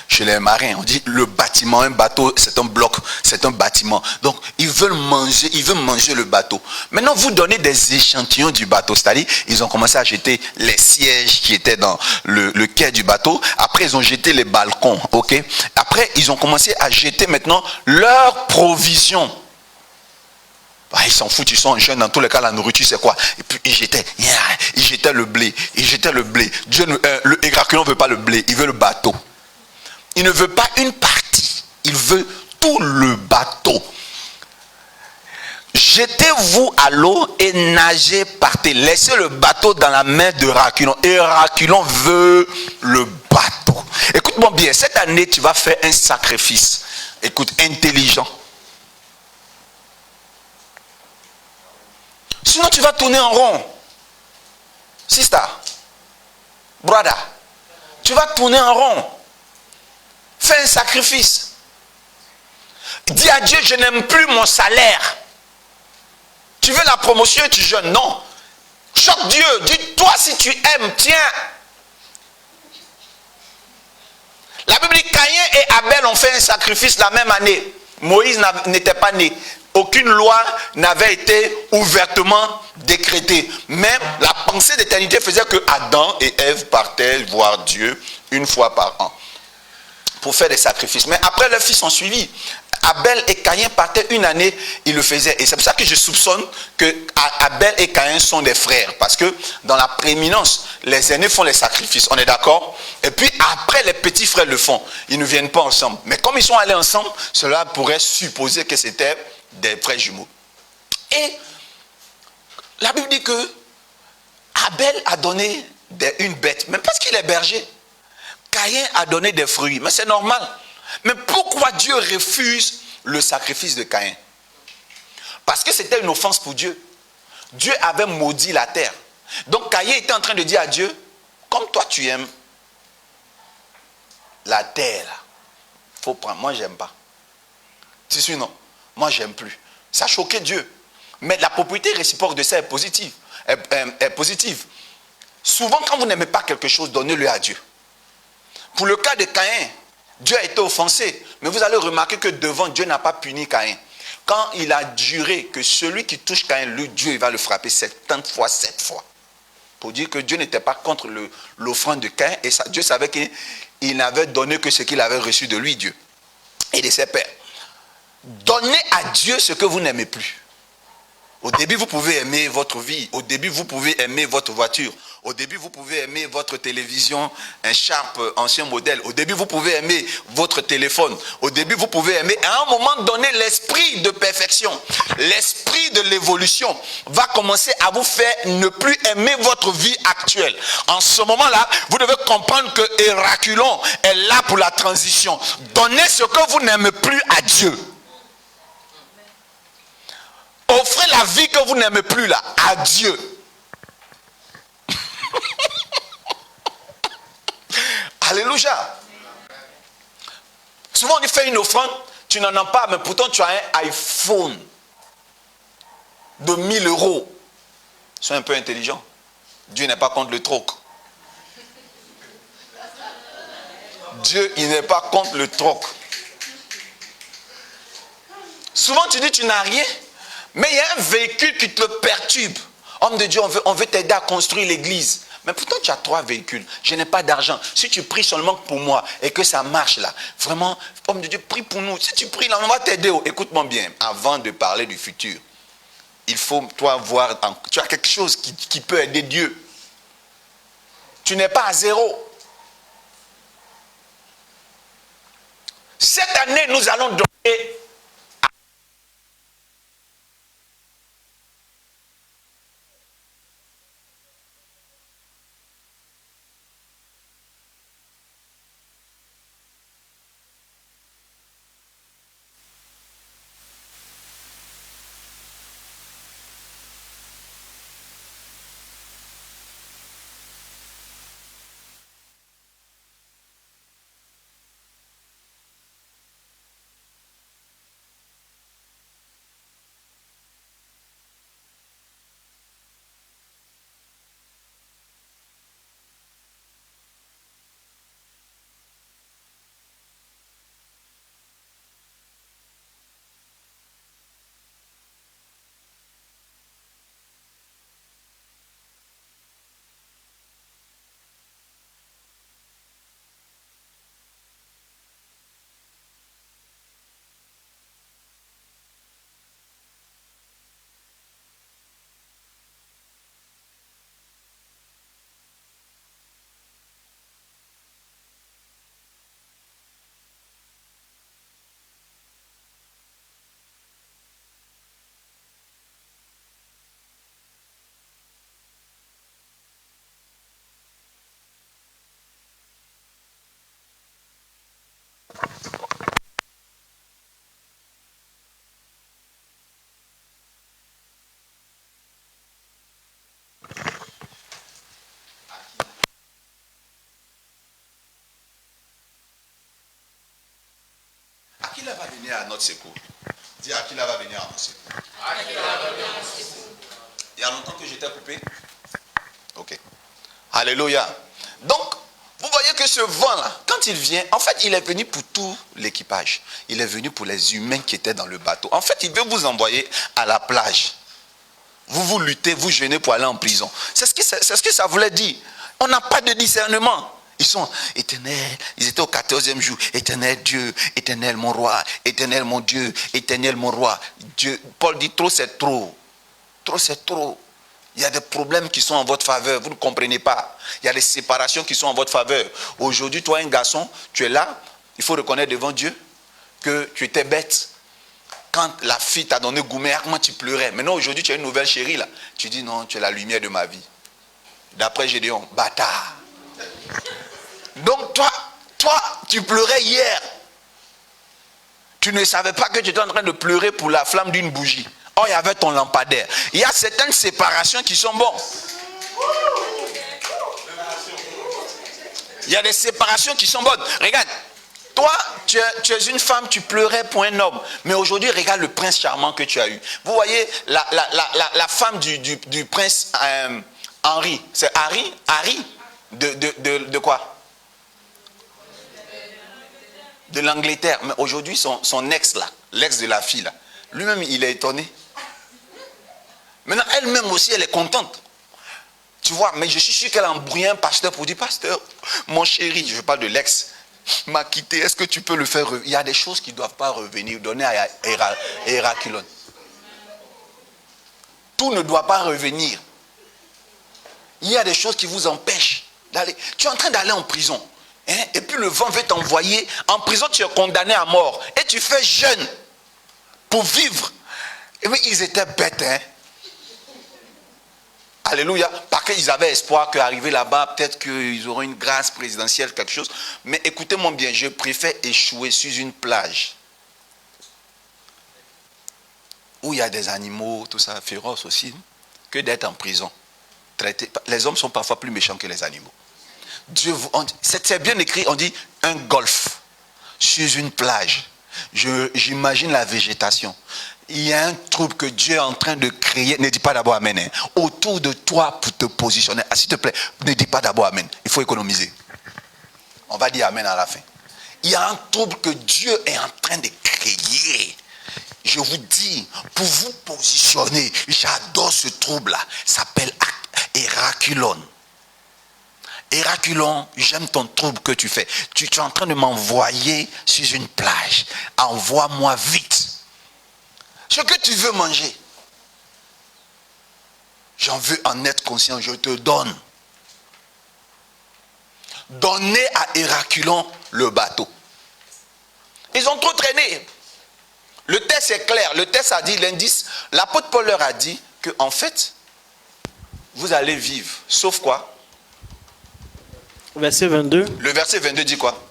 chez les marins. On dit le bâtiment, un bateau, c'est un bloc, c'est un bâtiment. Donc, ils veulent manger le bateau. Maintenant, vous donnez des échantillons du bateau. C'est-à-dire, ils ont commencé à jeter les sièges qui étaient dans le quai du bateau. Après, ils ont jeté les balcons. Ok. Après, ils ont commencé à jeter maintenant leurs provisions. Ils s'en foutent, ils sont jeunes. Dans tous les cas, la nourriture, c'est quoi? Et puis, ils jetaient le blé. Le Héraclion ne veut pas le blé, il veut le bateau. Il ne veut pas une partie, il veut tout le bateau. Jetez-vous à l'eau et nagez, partez. Laissez le bateau dans la main d'Héraclion. Héraclion veut le bateau. Écoute-moi bien, cette année, tu vas faire un sacrifice. Écoute, intelligent. Sinon, tu vas tourner en rond. Sister, brother, tu vas tourner en rond. Fais un sacrifice. Dis à Dieu, je n'aime plus mon salaire. Tu veux la promotion et tu jeûnes. Non. Choque Dieu. Dis-toi si tu aimes, tiens. La Bible dit Caïn et Abel ont fait un sacrifice la même année. Moïse n'était pas né. Aucune loi n'avait été ouvertement décrétée. Mais la pensée d'éternité faisait que Adam et Ève partaient voir Dieu une fois par an pour faire des sacrifices. Mais après, leurs fils ont suivi. Abel et Caïn partaient une année, ils le faisaient. Et c'est pour ça que je soupçonne que Abel et Caïn sont des frères. Parce que dans la prééminence, les aînés font les sacrifices. On est d'accord? Et puis après, les petits frères le font. Ils ne viennent pas ensemble. Mais comme ils sont allés ensemble, cela pourrait supposer que c'était des frères jumeaux. Et la Bible dit que Abel a donné une bête, même parce qu'il est berger. Caïn a donné des fruits, mais c'est normal. Mais pourquoi Dieu refuse le sacrifice de Caïn? Parce que c'était une offense pour Dieu. Dieu avait maudit la terre. Donc Caïn était en train de dire à Dieu, comme toi tu aimes la terre, faut prendre. Moi j'aime pas. Tu suis non? Moi j'aime plus. Ça choquait Dieu. Mais la propriété réciproque de ça est positive. Est positive. Souvent quand vous n'aimez pas quelque chose, donnez-le à Dieu. Pour le cas de Caïn, Dieu a été offensé. Mais vous allez remarquer que devant Dieu n'a pas puni Caïn. Quand il a juré que celui qui touche Caïn, lui, Dieu il va le frapper 70 fois, 7 fois. Pour dire que Dieu n'était pas contre l'offrande de Caïn. Et ça, Dieu savait qu'il n'avait donné que ce qu'il avait reçu de lui, Dieu. Et de ses pères. Donnez à Dieu ce que vous n'aimez plus. Au début, vous pouvez aimer votre vie. Au début, vous pouvez aimer votre voiture. Au début, vous pouvez aimer votre télévision, un Sharp ancien modèle. Au début, vous pouvez aimer votre téléphone. Au début, vous pouvez aimer. À un moment donné, l'esprit de perfection, l'esprit de l'évolution va commencer à vous faire ne plus aimer votre vie actuelle. En ce moment-là, vous devez comprendre que Héraclion est là pour la transition. Donnez ce que vous n'aimez plus à Dieu. Offrez la vie que vous n'aimez plus là à Dieu. Alléluia. Souvent on fait une offrande, tu n'en as pas, mais pourtant tu as un iPhone de 1000 euros. Sois un peu intelligent. Dieu n'est pas contre le troc. Dieu, il n'est pas contre le troc. Souvent tu dis tu n'as rien, mais il y a un véhicule qui te perturbe. Homme de Dieu, on veut t'aider à construire l'église. Mais pourtant tu as 3 véhicules. Je n'ai pas d'argent. Si tu pries seulement pour moi et que ça marche là, vraiment, homme de Dieu, prie pour nous. Si tu pries là, on va t'aider. Écoute-moi bien, avant de parler du futur, il faut toi voir, tu as quelque chose qui peut aider Dieu. Tu n'es pas à zéro. Cette année, nous allons donner Aquila va venir à notre secours. Dis, Aquila va venir à notre secours. Il y a longtemps que j'étais coupé. Ok. Alléluia. Donc, vous voyez que ce vent-là, quand il vient, en fait, il est venu pour tout l'équipage. Il est venu pour les humains qui étaient dans le bateau. En fait, il veut vous envoyer à la plage. Vous luttez, vous jeûnez pour aller en prison. C'est ce que ça voulait dire. On n'a pas de discernement. Ils sont éternels. Ils étaient au 14e jour. Éternel Dieu, éternel mon roi, éternel mon Dieu, éternel mon roi. Dieu. Paul dit trop c'est trop. Trop c'est trop. Il y a des problèmes qui sont en votre faveur. Vous ne comprenez pas. Il y a des séparations qui sont en votre faveur. Aujourd'hui, toi, un garçon, tu es là. Il faut reconnaître devant Dieu que tu étais bête. Quand la fille t'a donné gourmet, comment tu pleurais. Maintenant, aujourd'hui, tu as une nouvelle chérie là. Tu dis non, tu es la lumière de ma vie. D'après Gédéon, bâtard. Donc, toi, tu pleurais hier. Tu ne savais pas que tu étais en train de pleurer pour la flamme d'une bougie. Oh, il y avait ton lampadaire. Il y a certaines séparations qui sont bonnes. Il y a des séparations qui sont bonnes. Regarde, toi, tu es une femme, tu pleurais pour un homme. Mais aujourd'hui, regarde le prince charmant que tu as eu. Vous voyez, la femme du prince Henri. C'est Harry de quoi? De l'Angleterre. Mais aujourd'hui, son ex là, l'ex de la fille là, lui-même, il est étonné. Maintenant, elle-même aussi, elle est contente. Tu vois, mais je suis sûr qu'elle a embrouillé un pasteur pour dire, pasteur, mon chéri, je parle de l'ex, m'a quitté, est-ce que tu peux le faire revenir? Il y a des choses qui ne doivent pas revenir, donner à Héraclone. Tout ne doit pas revenir. Il y a des choses qui vous empêchent d'aller. Tu es en train d'aller en prison. Hein, et puis le vent veut t'envoyer. En prison, tu es condamné à mort. Et tu fais jeûne pour vivre. Et oui, ils étaient bêtes. Hein. Alléluia. Parce qu'ils avaient espoir qu'arriver là-bas, peut-être qu'ils auront une grâce présidentielle, quelque chose. Mais écoutez-moi bien, je préfère échouer sur une plage où il y a des animaux, tout ça, féroces aussi, que d'être en prison. Les hommes sont parfois plus méchants que les animaux. C'est bien écrit, on dit un golfe sur une plage. J'imagine la végétation. Il y a un trouble que Dieu est en train de créer. Ne dis pas d'abord Amen. Hein. Autour de toi pour te positionner. Ah, s'il te plaît, ne dis pas d'abord Amen. Il faut économiser. On va dire Amen à la fin. Il y a un trouble que Dieu est en train de créer. Je vous dis, pour vous positionner, j'adore ce trouble-là. Ça s'appelle Héraclone. Héraclone, j'aime ton trouble que tu fais. Tu es en train de m'envoyer sur une plage. Envoie-moi vite. Ce que tu veux manger, j'en veux en être conscient, je te donne. Donnez à Héraclone le bateau. Ils ont trop traîné. Le texte est clair. Le texte a dit, l'indice, l'apôtre Paul leur a dit que en fait, vous allez vivre. Sauf quoi? Verset 22. Le verset 22 dit quoi?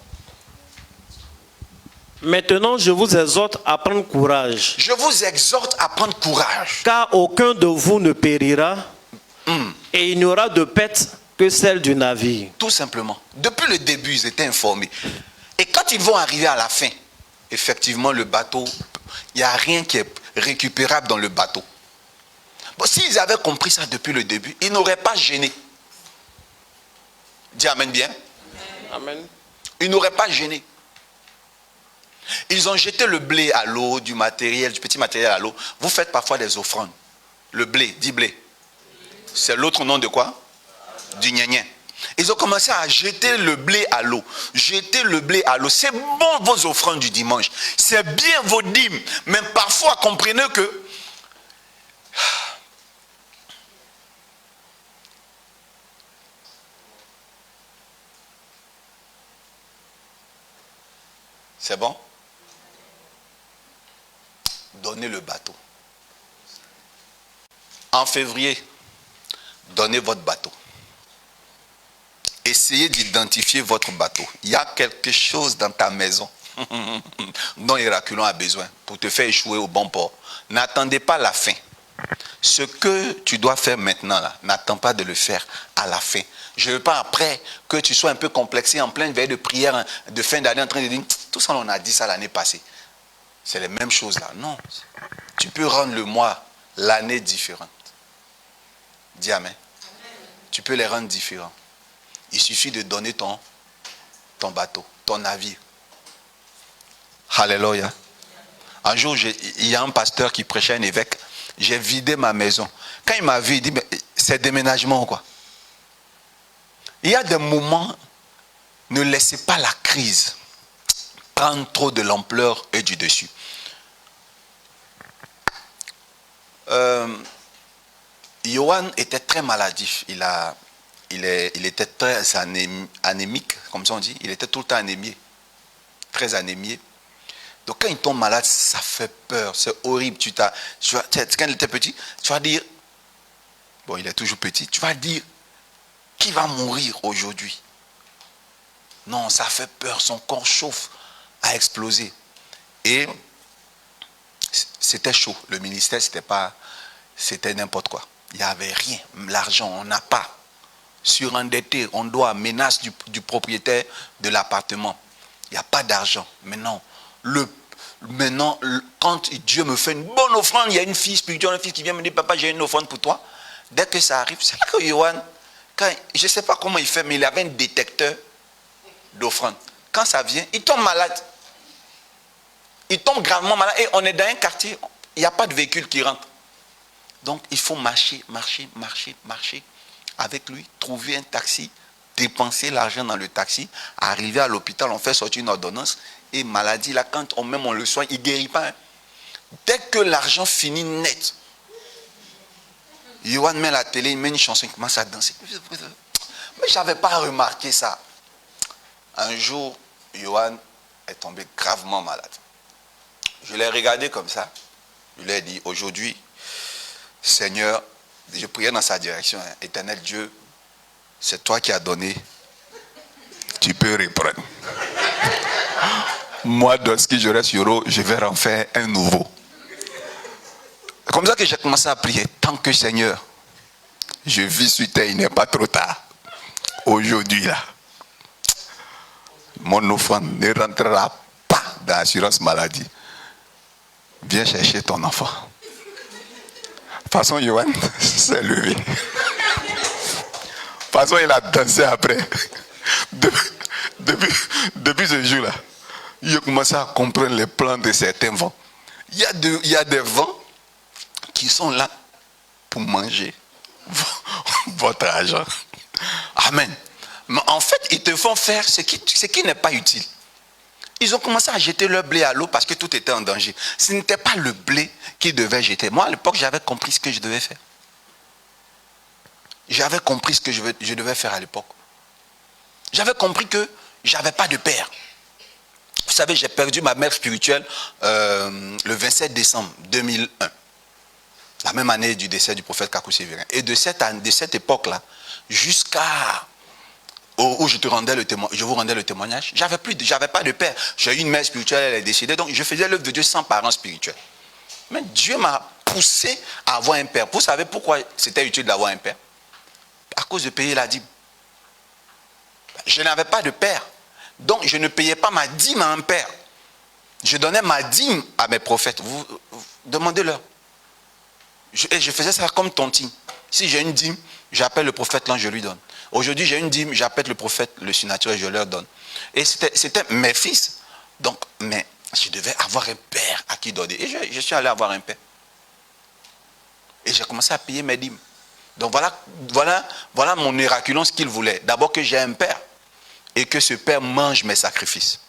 Maintenant, je vous exhorte à prendre courage. Je vous exhorte à prendre courage. Car aucun de vous ne périra. Et il n'y aura de perte que celle du navire. Tout simplement. Depuis le début, ils étaient informés. Et quand ils vont arriver à la fin, effectivement, le bateau, il n'y a rien qui est récupérable dans le bateau. Bon, s'ils avaient compris ça depuis le début, ils n'auraient pas gêné. Dis Amen bien. Amen. Ils n'auraient pas gêné. Ils ont jeté le blé à l'eau, du petit matériel à l'eau. Vous faites parfois des offrandes. Le blé, dis blé. C'est l'autre nom de quoi? Du gna-gna. Ils ont commencé à jeter le blé à l'eau. Jeter le blé à l'eau. C'est bon vos offrandes du dimanche. C'est bien vos dîmes. Mais parfois, comprenez que c'est bon? Donnez le bateau. En février, donnez votre bateau. Essayez d'identifier votre bateau. Il y a quelque chose dans ta maison dont Héraclone a besoin pour te faire échouer au bon port. N'attendez pas la fin. Ce que tu dois faire maintenant, là, n'attends pas de le faire à la fin. Je ne veux pas après que tu sois un peu complexé en pleine veille de prière de fin d'année en train de dire tout ça on a dit ça l'année passée. c'est les mêmes choses là. Non. Tu peux rendre le mois, l'année différente. Dis amen. Tu peux les rendre différents. Il suffit de donner ton bateau, ton navire. Alléluia. Un jour, il y a un pasteur qui prêchait, un évêque. J'ai vidé ma maison. Quand il m'a vu, il dit, mais c'est déménagement ou quoi? Il y a des moments, ne laissez pas la crise prendre trop de l'ampleur et du dessus. Johan était très maladif. Il était très anémique, comme ça on dit. Il était tout le temps anémié. Très anémié. Donc quand il tombe malade, ça fait peur. C'est horrible. Quand il était petit, tu vas dire, bon, il est toujours petit, tu vas dire, qui va mourir aujourd'hui? Non, ça fait peur. Son corps chauffe, a explosé. Et c'était chaud. Le ministère, c'était n'importe quoi. Il n'y avait rien. L'argent, on n'a pas. Surendetté, on doit, menace du propriétaire de l'appartement. Il n'y a pas d'argent. Maintenant, quand Dieu me fait une bonne offrande, il y a une fille spirituelle, un fils qui vient me dire, papa, j'ai une offrande pour toi. Dès que ça arrive, c'est là que Johan, je ne sais pas comment il fait, mais il avait un détecteur d'offrande. Quand ça vient, il tombe malade. Il tombe gravement malade. Et on est dans un quartier, il n'y a pas de véhicule qui rentre. Donc, il faut marcher avec lui, trouver un taxi, dépenser l'argent dans le taxi, arriver à l'hôpital, on fait sortir une ordonnance. Et maladie, là, quand on le soigne, il ne guérit pas. Hein. Dès que l'argent finit net, Johan met la télé, il met une chanson, il commence à danser. Mais je n'avais pas remarqué ça. Un jour, Johan est tombé gravement malade. Je l'ai regardé comme ça. Je lui ai dit, aujourd'hui, Seigneur, je priais dans sa direction. Hein, Éternel Dieu, c'est toi qui as donné. Tu peux reprendre. Moi, lorsque je reste sur l'eau, je vais en faire un nouveau. C'est comme ça que j'ai commencé à prier. Tant que Seigneur, je vis sur terre, il n'est pas trop tard. Aujourd'hui, là, mon offrande ne rentrera pas dans l'assurance maladie. Viens chercher ton enfant. De toute façon, Johan s'est levé. De toute façon, il a dansé après. Depuis ce jour-là, il a commencé à comprendre les plans de certains vents. Il y a des vents qui sont là pour manger votre argent. Amen. Mais en fait, ils te font faire ce qui n'est pas utile. Ils ont commencé à jeter leur blé à l'eau parce que tout était en danger. Ce n'était pas le blé qu'ils devaient jeter. Moi, à l'époque, j'avais compris ce que je devais faire. J'avais compris ce que je devais faire à l'époque. J'avais compris que je n'avais pas de père. Vous savez, j'ai perdu ma mère spirituelle le 27 décembre 2001. La même année du décès du prophète Kakou Sévérin. Et de cette époque-là, jusqu'à où je vous rendais le témoignage, j'avais pas de père. J'ai eu une mère spirituelle, elle est décédée, donc je faisais l'œuvre de Dieu sans parents spirituels. Mais Dieu m'a poussé à avoir un père. Vous savez pourquoi c'était utile d'avoir un père? À cause de payer la dîme. Je n'avais pas de père. Donc je ne payais pas ma dîme à un père. Je donnais ma dîme à mes prophètes. Vous demandez-leur. Et je faisais ça comme tontine. Si j'ai une dîme, j'appelle le prophète là, je lui donne. Aujourd'hui, j'ai une dîme, j'appelle le prophète, le surnaturel, je leur donne. Et c'était mes fils. Donc, mais je devais avoir un père à qui donner. Et je suis allé avoir un père. Et j'ai commencé à payer mes dîmes. Donc voilà mon miraculon, ce qu'il voulait. D'abord que j'ai un père et que ce père mange mes sacrifices.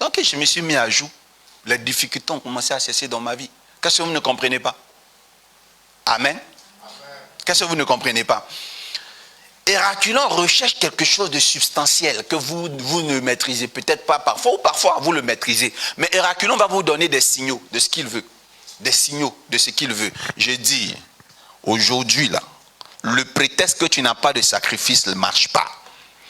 Donc je me suis mis à jour. Les difficultés ont commencé à cesser dans ma vie. Qu'est-ce que vous ne comprenez pas? Amen. Qu'est-ce que vous ne comprenez pas? Héraculon recherche quelque chose de substantiel que vous ne maîtrisez peut-être pas parfois, ou parfois vous le maîtrisez. Mais Héraculon va vous donner des signaux de ce qu'il veut. Des signaux de ce qu'il veut. Je dis, aujourd'hui là, le prétexte que tu n'as pas de sacrifice ne marche pas.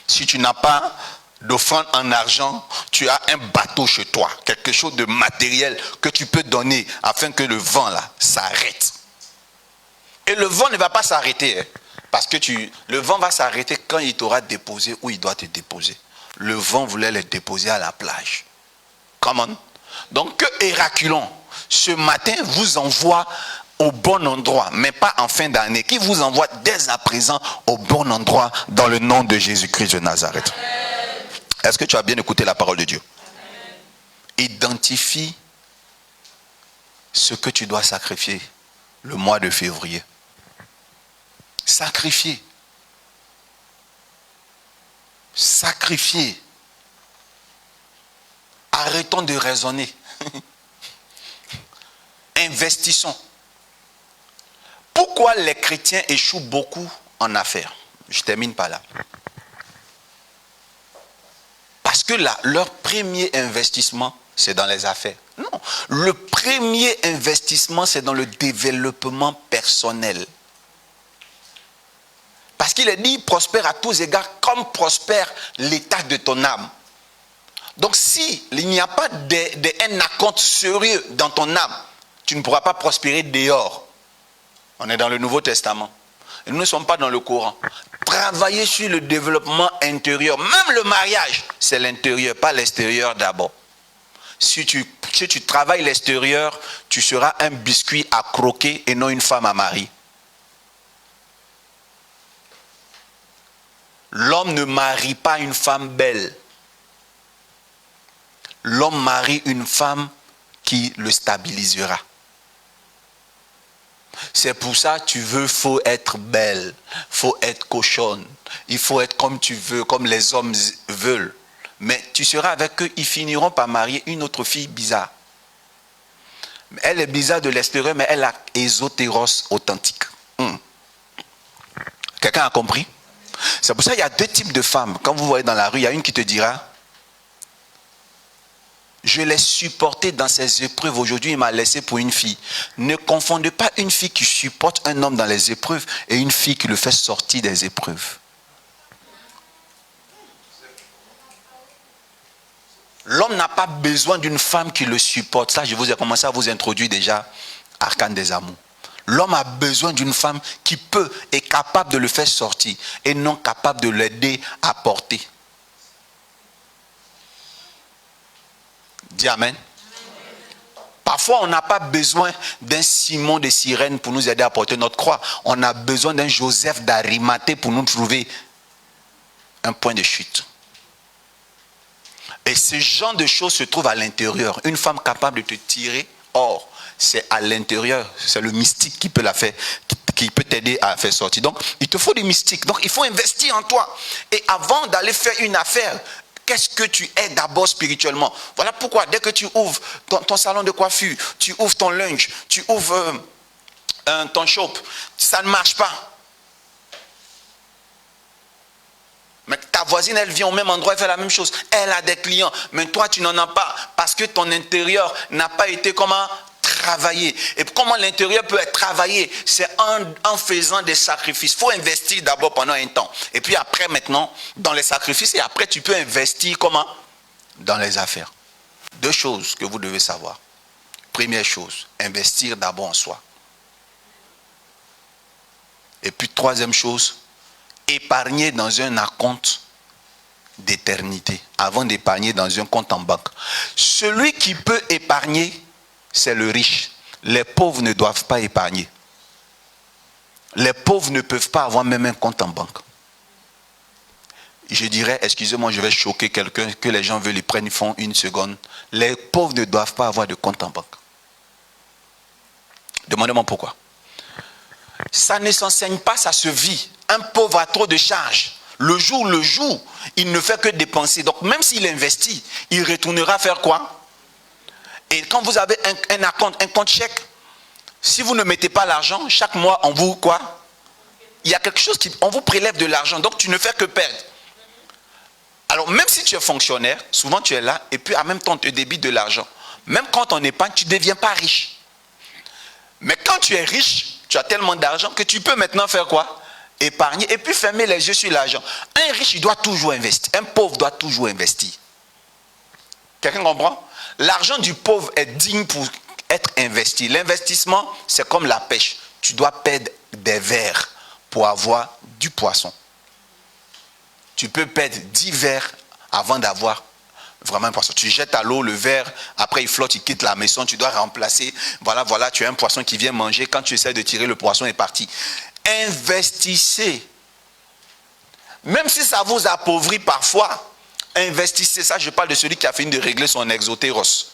Si tu n'as pas d'offrande en argent, tu as un bateau chez toi, quelque chose de matériel que tu peux donner afin que le vent là s'arrête. Et le vent ne va pas s'arrêter, hein, parce que le vent va s'arrêter quand il t'aura déposé où il doit te déposer. Le vent voulait les déposer à la plage. Come on. Donc que Héraculon, ce matin, vous envoie au bon endroit, mais pas en fin d'année, qui vous envoie dès à présent au bon endroit dans le nom de Jésus-Christ de Nazareth. Est-ce que tu as bien écouté la parole de Dieu? Identifie ce que tu dois sacrifier le mois de février. Sacrifier. Sacrifier. Arrêtons de raisonner. Investissons. Pourquoi les chrétiens échouent beaucoup en affaires? Je termine par là. Parce que là, leur premier investissement, c'est dans les affaires. Non, le premier investissement, c'est dans le développement personnel. Parce qu'il est dit, prospère à tous égards, comme prospère l'état de ton âme. Donc si il n'y a pas un acompte sérieux dans ton âme, tu ne pourras pas prospérer dehors. On est dans le Nouveau Testament. Et nous ne sommes pas dans le Coran. Travailler sur le développement intérieur. Même le mariage, c'est l'intérieur, pas l'extérieur d'abord. Si tu travailles l'extérieur, tu seras un biscuit à croquer et non une femme à marier. L'homme ne marie pas une femme belle. L'homme marie une femme qui le stabilisera. C'est pour ça que faut être belle, faut être cochonne, il faut être comme tu veux, comme les hommes veulent. Mais tu seras avec eux, ils finiront par marier une autre fille bizarre. Elle est bizarre de l'extérieur, mais elle a ésotéros authentique. Quelqu'un a compris? C'est pour ça qu'il y a deux types de femmes. Quand vous voyez dans la rue, il y a une qui te dira: je l'ai supporté dans ses épreuves. Aujourd'hui, il m'a laissé pour une fille. Ne confondez pas une fille qui supporte un homme dans les épreuves et une fille qui le fait sortir des épreuves. L'homme n'a pas besoin d'une femme qui le supporte. Ça, je vous ai commencé à vous introduire déjà Arcane des amours. L'homme a besoin d'une femme qui est capable de le faire sortir et non capable de l'aider à porter. Dis amen. Parfois, on n'a pas besoin d'un Simon de Cyrène pour nous aider à porter notre croix. On a besoin d'un Joseph d'Arimathée pour nous trouver un point de chute. Et ce genre de choses se trouve à l'intérieur. Une femme capable de te tirer hors, c'est à l'intérieur. C'est le mystique qui peut la faire, qui peut t'aider à faire sortir. Donc, il te faut des mystiques. Donc, il faut investir en toi. Et avant d'aller faire une affaire, qu'est-ce que tu es d'abord spirituellement? Voilà pourquoi dès que tu ouvres ton salon de coiffure, tu ouvres ton lunch, tu ouvres ton shop, ça ne marche pas. Mais ta voisine, elle vient au même endroit, elle fait la même chose. Elle a des clients, mais toi, tu n'en as pas parce que ton intérieur n'a pas été travaillé. Et comment l'intérieur peut être travaillé? C'est en faisant des sacrifices. Il faut investir d'abord pendant un temps. Et puis après, maintenant, dans les sacrifices, et après, tu peux investir comment? Dans les affaires. Deux choses que vous devez savoir. Première chose, investir d'abord en soi. Et puis troisième chose, épargner dans un acompte d'éternité avant d'épargner dans un compte en banque. Celui qui peut épargner, c'est le riche. Les pauvres ne doivent pas épargner. Les pauvres ne peuvent pas avoir même un compte en banque. Je dirais, excusez-moi, je vais choquer quelqu'un, que les gens veulent, ils prennent, ils font une seconde. Les pauvres ne doivent pas avoir de compte en banque. Demandez-moi pourquoi. Ça ne s'enseigne pas, ça se vit. Un pauvre a trop de charges. Le jour, il ne fait que dépenser. Donc même s'il investit, il retournera faire quoi? Et quand vous avez un compte chèque, si vous ne mettez pas l'argent, chaque mois, on vous quoi? Il y a quelque chose on vous prélève de l'argent. Donc tu ne fais que perdre. Alors même si tu es fonctionnaire, souvent tu es là, et puis en même temps on te débite de l'argent. Même quand on épargne, tu ne deviens pas riche. Mais quand tu es riche, tu as tellement d'argent que tu peux maintenant faire quoi? Épargner et puis fermer les yeux sur l'argent. Un riche, il doit toujours investir. Un pauvre doit toujours investir. Quelqu'un comprend? L'argent du pauvre est digne pour être investi. L'investissement, c'est comme la pêche. Tu dois perdre des vers pour avoir du poisson. Tu peux perdre 10 vers avant d'avoir Vraiment un poisson. Tu jettes à l'eau le verre, après il flotte, il quitte la maison, tu dois remplacer. Voilà, tu as un poisson qui vient manger. Quand tu essaies de tirer, le poisson est parti. Investissez. Même si ça vous appauvrit parfois, investissez. Ça, je parle de celui qui a fini de régler son exotéros.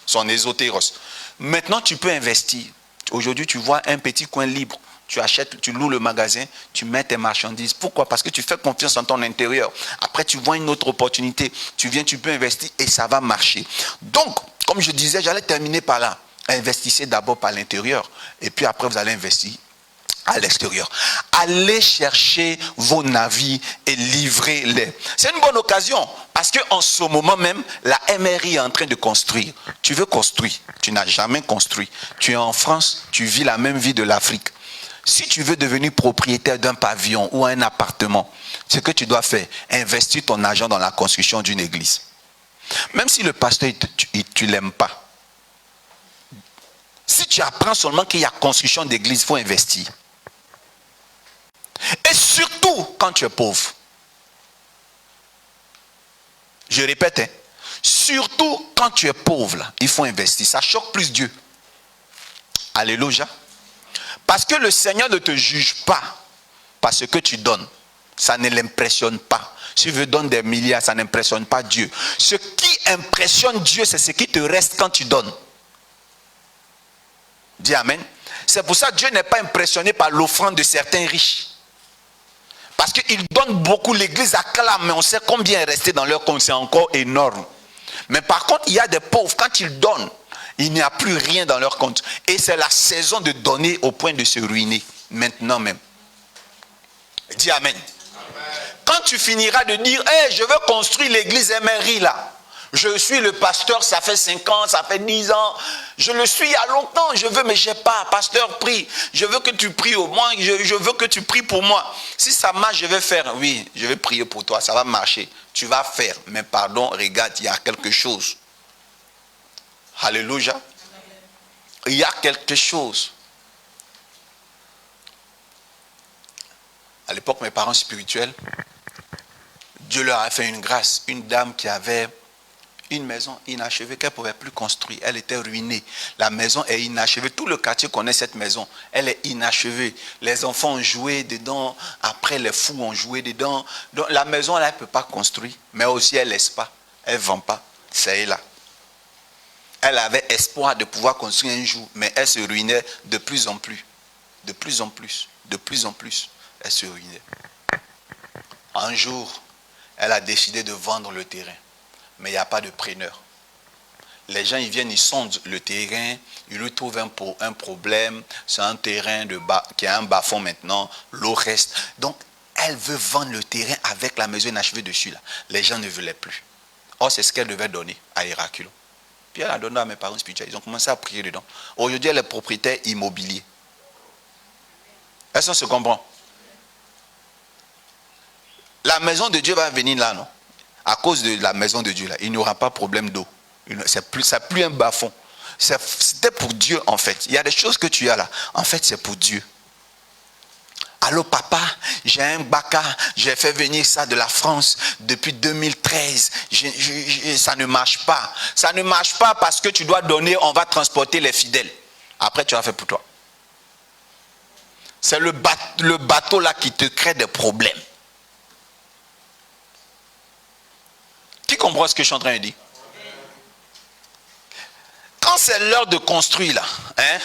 Maintenant, tu peux investir. Aujourd'hui, tu vois un petit coin libre. Tu achètes, tu loues le magasin, tu mets tes marchandises. Pourquoi? Parce que tu fais confiance en ton intérieur. Après, tu vois une autre opportunité. Tu viens, tu peux investir et ça va marcher. Donc, comme je disais, j'allais terminer par là. Investissez d'abord par l'intérieur. Et puis après, vous allez investir à l'extérieur. Allez chercher vos navires et livrez-les. C'est une bonne occasion. Parce qu'en ce moment même, la MRI est en train de construire. Tu veux construire. Tu n'as jamais construit. Tu es en France, tu vis la même vie de l'Afrique. Si tu veux devenir propriétaire d'un pavillon ou un appartement, ce que tu dois faire, investir ton argent dans la construction d'une église. Même si le pasteur, tu ne l'aimes pas. Si tu apprends seulement qu'il y a construction d'église, il faut investir. Et surtout quand tu es pauvre. Je répète, surtout quand tu es pauvre, là, il faut investir. Ça choque plus Dieu. Alléluia. Parce que le Seigneur ne te juge pas par ce que tu donnes. Ça ne l'impressionne pas. Si tu veux donner des milliards, ça n'impressionne pas Dieu. Ce qui impressionne Dieu, c'est ce qui te reste quand tu donnes. Dis Amen. C'est pour ça que Dieu n'est pas impressionné par l'offrande de certains riches. Parce qu'ils donnent beaucoup, l'église acclame, mais on sait combien est resté dans leur compte, c'est encore énorme. Mais par contre, il y a des pauvres, quand ils donnent, il n'y a plus rien dans leur compte. Et c'est la saison de donner au point de se ruiner. Maintenant même. Dis Amen. Quand tu finiras de dire, hey, je veux construire l'église MRI là. Je suis le pasteur, ça fait 5 ans, ça fait 10 ans. Je le suis il y a longtemps, je veux, mais je n'ai pas. Pasteur, prie. Je veux que tu pries au moins, je veux que tu pries pour moi. Si ça marche, je vais faire. Oui, je vais prier pour toi, ça va marcher. Tu vas faire. Mais pardon, regarde, il y a quelque chose. Alléluia. Il y a quelque chose. À l'époque, mes parents spirituels, Dieu leur a fait une grâce. Une dame qui avait une maison inachevée qu'elle ne pouvait plus construire. Elle était ruinée. La maison est inachevée. Tout le quartier connaît cette maison. Elle est inachevée. Les enfants ont joué dedans. Après, les fous ont joué dedans. Donc, la maison, elle ne peut pas construire. Mais aussi, elle ne laisse pas. Elle ne vend pas. C'est là. Elle avait espoir de pouvoir construire un jour. Mais elle se ruinait de plus en plus. De plus en plus. De plus en plus. Elle se ruinait. Un jour, elle a décidé de vendre le terrain. Mais il n'y a pas de preneur. Les gens, ils viennent, ils sondent le terrain, ils lui trouvent un problème. C'est un terrain qui a un bas-fond maintenant, l'eau reste. Donc, elle veut vendre le terrain avec la maison inachevée dessus. Là. Les gens ne voulaient plus. Or, c'est ce qu'elle devait donner à Héraculon. Puis elle a donné à mes parents spirituels. Ils ont commencé à prier dedans. Aujourd'hui, elle est propriétaire immobilier. Est-ce qu'on se comprend? La maison de Dieu va venir là, non? À cause de la maison de Dieu, là, il n'y aura pas de problème d'eau. C'est plus un bas-fond. C'était pour Dieu, en fait. Il y a des choses que tu as là. En fait, c'est pour Dieu. Allô, papa, j'ai un baka. J'ai fait venir ça de la France depuis 2013. Ça ne marche pas. Ça ne marche pas parce que tu dois donner, on va transporter les fidèles. Après, tu vas faire pour toi. C'est le bateau là qui te crée des problèmes. Qui comprend ce que je suis en train de dire? Quand c'est l'heure de construire là, hein,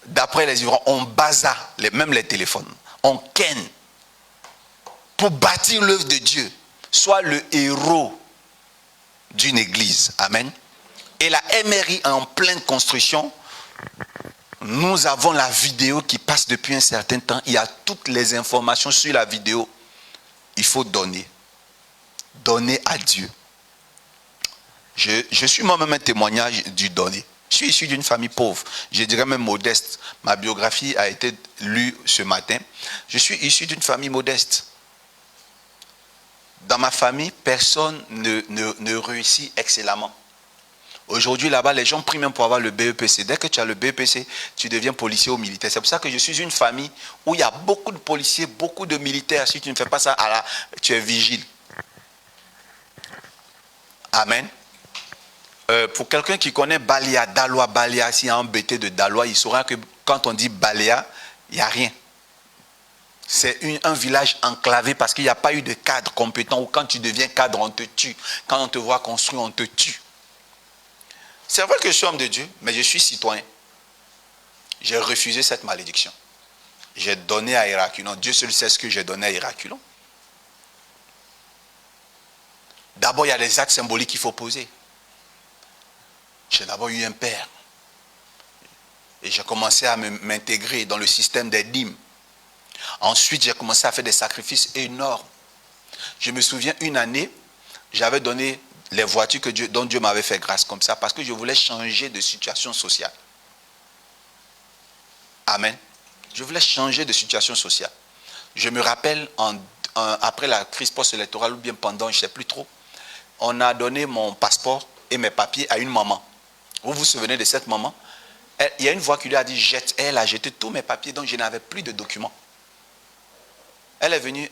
d'après les Ivoiriens, on baza, même les téléphones, on ken pour bâtir l'œuvre de Dieu, soit le héros d'une église. Amen. Et la MRI est en pleine construction. Nous avons la vidéo qui passe depuis un certain temps. Il y a toutes les informations sur la vidéo. Il faut donner. Donner à Dieu. Je suis moi-même un témoignage du donner. Je suis issu d'une famille pauvre, je dirais même modeste. Ma biographie a été lue ce matin. Je suis issu d'une famille modeste. Dans ma famille, personne ne réussit excellemment. Aujourd'hui, là-bas, les gens prient même pour avoir le BEPC. Dès que tu as le BEPC, tu deviens policier ou militaire. C'est pour ça que je suis une famille où il y a beaucoup de policiers, beaucoup de militaires. Si tu ne fais pas ça, tu es vigile. Amen. Pour quelqu'un qui connaît Balia, Daloa, Balia, s'il y a un BT de Daloa, il saura que quand on dit Balia, il n'y a rien. C'est un village enclavé parce qu'il n'y a pas eu de cadre compétent ou quand tu deviens cadre, on te tue. Quand on te voit construire, on te tue. C'est vrai que je suis homme de Dieu, mais je suis citoyen. J'ai refusé cette malédiction. J'ai donné à Héraculon. Dieu seul sait ce que j'ai donné à Héraculon. D'abord, il y a des actes symboliques qu'il faut poser. J'ai d'abord eu un père. Et j'ai commencé à m'intégrer dans le système des dîmes. Ensuite, j'ai commencé à faire des sacrifices énormes. Je me souviens, une année, j'avais donné les voitures dont Dieu m'avait fait grâce comme ça, parce que je voulais changer de situation sociale. Amen. Je voulais changer de situation sociale. Je me rappelle, après la crise post-électorale, ou bien pendant, je ne sais plus trop, on a donné mon passeport et mes papiers à une maman. Vous vous souvenez de cette maman? Il y a une voix qui lui a dit jette. Elle a jeté tous mes papiers, donc je n'avais plus de documents. Elle est revenue,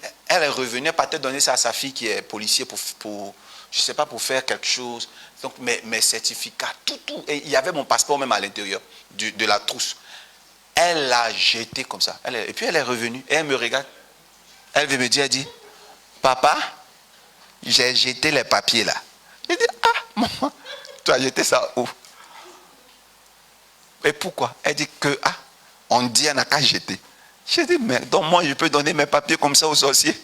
elle partait donner ça à sa fille qui est policier pour je ne sais pas, pour faire quelque chose. Donc mes certificats, tout. Et il y avait mon passeport même à l'intérieur de la trousse. Elle l'a jeté comme ça. Et puis elle est revenue et elle me regarde. Elle veut me dire, elle dit, papa, j'ai jeté les papiers là. Je dis, ah, maman, tu as jeté ça où? Et pourquoi? Elle dit que, on dit, elle n'a qu'à jeter. J'ai dit, mais donc moi, je peux donner mes papiers comme ça aux sorciers.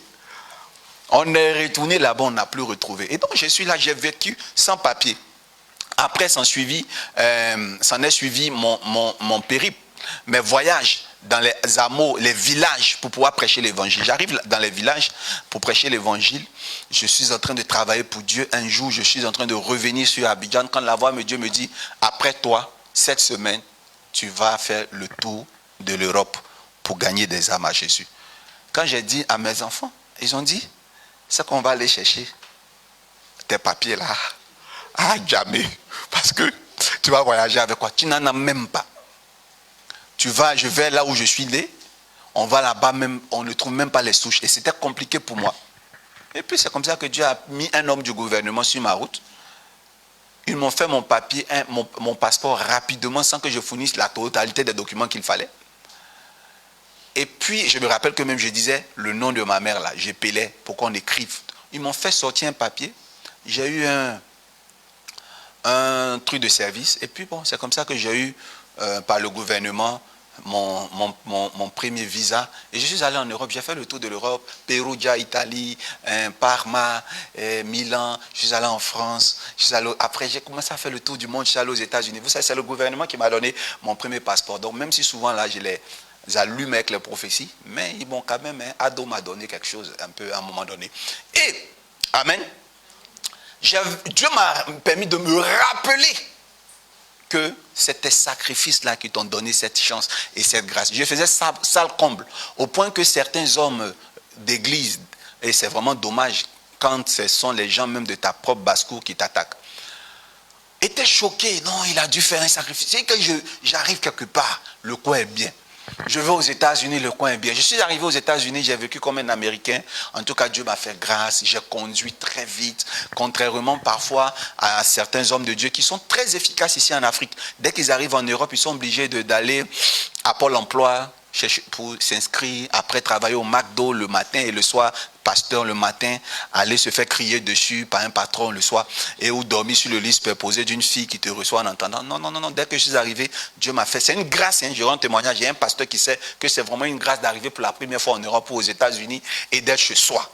On est retourné là-bas, on n'a plus retrouvé. Et donc, je suis là, j'ai vécu sans papier. Après, s'en est suivi mon périple, mes voyages dans les hameaux, les villages pour pouvoir prêcher l'évangile. J'arrive dans les villages pour prêcher l'évangile. Je suis en train de travailler pour Dieu. Un jour, je suis en train de revenir sur Abidjan quand la voix de Dieu me dit, après toi, cette semaine, tu vas faire le tour de l'Europe pour gagner des âmes à Jésus. Quand j'ai dit à mes enfants, ils ont dit, c'est qu'on va aller chercher tes papiers là. Ah, jamais. Parce que tu vas voyager avec quoi? Tu n'en as même pas. Je vais là où je suis né. On va là-bas même, on ne trouve même pas les souches. Et c'était compliqué pour moi. Et puis c'est comme ça que Dieu a mis un homme du gouvernement sur ma route. Ils m'ont fait mon papier, mon passeport rapidement sans que je fournisse la totalité des documents qu'il fallait. Et puis, je me rappelle que même je disais le nom de ma mère là, j'appelais pour qu'on écrive. Ils m'ont fait sortir un papier. J'ai eu un truc de service. Et puis bon, c'est comme ça que j'ai eu par le gouvernement mon premier visa. Et je suis allé en Europe. J'ai fait le tour de l'Europe. Perugia, Italie, Parma, Milan. Je suis allé en France. Après, j'ai commencé à faire le tour du monde. Je suis allé aux États-Unis. Vous savez, c'est le gouvernement qui m'a donné mon premier passeport. Donc même si souvent là, je les allume avec les prophéties, mais ils m'ont quand même, Ado m'a donné quelque chose un peu à un moment donné. Et, amen, Dieu m'a permis de me rappeler que c'était ces sacrifices-là qui t'ont donné cette chance et cette grâce. Je faisais sale comble, au point que certains hommes d'église, et c'est vraiment dommage quand ce sont les gens même de ta propre basse-cour qui t'attaquent, étaient choqués. Non, il a dû faire un sacrifice. C'est que j'arrive quelque part, le coin est bien. Je vais aux États-Unis, le coin est bien. Je suis arrivé aux États-Unis, j'ai vécu comme un Américain. En tout cas, Dieu m'a fait grâce. J'ai conduit très vite, contrairement parfois à certains hommes de Dieu qui sont très efficaces ici en Afrique. Dès qu'ils arrivent en Europe, ils sont obligés d'aller à Pôle emploi pour s'inscrire, après travailler au McDo le matin et le soir, pasteur le matin, aller se faire crier dessus par un patron le soir, et ou dormir sur le lit superposé d'une fille qui te reçoit en entendant. Non, dès que je suis arrivé, Dieu m'a fait. C'est une grâce, je rends témoignage. Il y a un pasteur qui sait que c'est vraiment une grâce d'arriver pour la première fois en Europe ou aux États-Unis et d'être chez soi.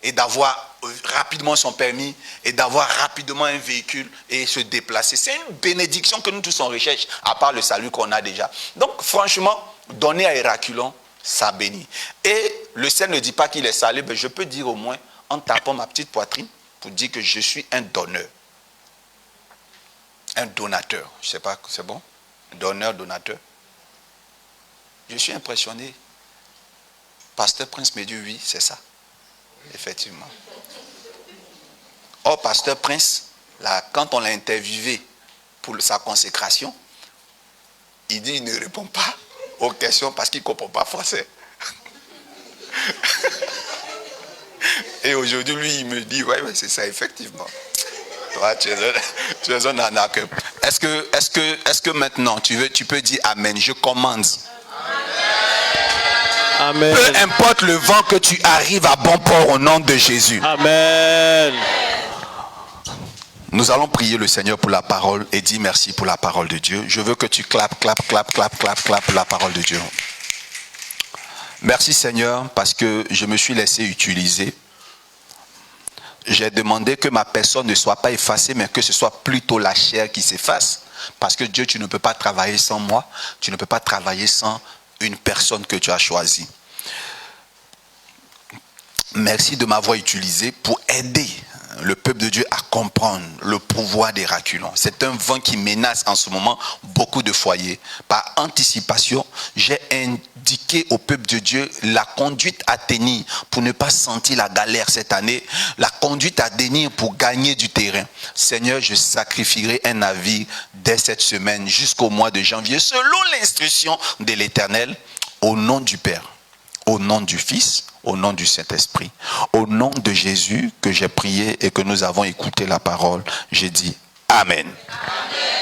Et d'avoir rapidement son permis, et d'avoir rapidement un véhicule et se déplacer. C'est une bénédiction que nous tous on recherche, à part le salut qu'on a déjà. Donc franchement, donner à Héraculon, ça bénit. Et le ciel ne dit pas qu'il est salé, mais je peux dire au moins, en tapant ma petite poitrine, pour dire que je suis un donneur. Un donateur. Je ne sais pas, c'est bon? Donneur, donateur. Je suis impressionné. Pasteur Prince me dit oui, c'est ça. Effectivement. Or, Pasteur Prince, là, quand on l'a interviewé pour sa consécration, il dit qu'il ne répond pas aux questions parce qu'il ne comprend pas français. Et aujourd'hui, lui, il me dit, ouais, c'est ça, effectivement. Ouais, tu es un arnaqueur. Est-ce que maintenant tu peux dire Amen? Je commande. Amen. Peu importe le vent, que tu arrives à bon port au nom de Jésus. Amen. Nous allons prier le Seigneur pour la parole et dire merci pour la parole de Dieu. Je veux que tu clap pour la parole de Dieu. Merci Seigneur parce que je me suis laissé utiliser. J'ai demandé que ma personne ne soit pas effacée, mais que ce soit plutôt la chair qui s'efface. Parce que Dieu, tu ne peux pas travailler sans moi. Tu ne peux pas travailler sans une personne que tu as choisie. Merci de m'avoir utilisé pour aider le peuple de Dieu à comprendre le pouvoir des raculons. C'est un vent qui menace en ce moment beaucoup de foyers. Par anticipation, j'ai indiqué au peuple de Dieu la conduite à tenir pour ne pas sentir la galère cette année, la conduite à tenir pour gagner du terrain. Seigneur, je sacrifierai un navire dès cette semaine jusqu'au mois de janvier, selon l'instruction de l'Éternel, au nom du Père, au nom du Fils, au nom du Saint-Esprit, au nom de Jésus que j'ai prié et que nous avons écouté la parole, j'ai dit Amen. Amen.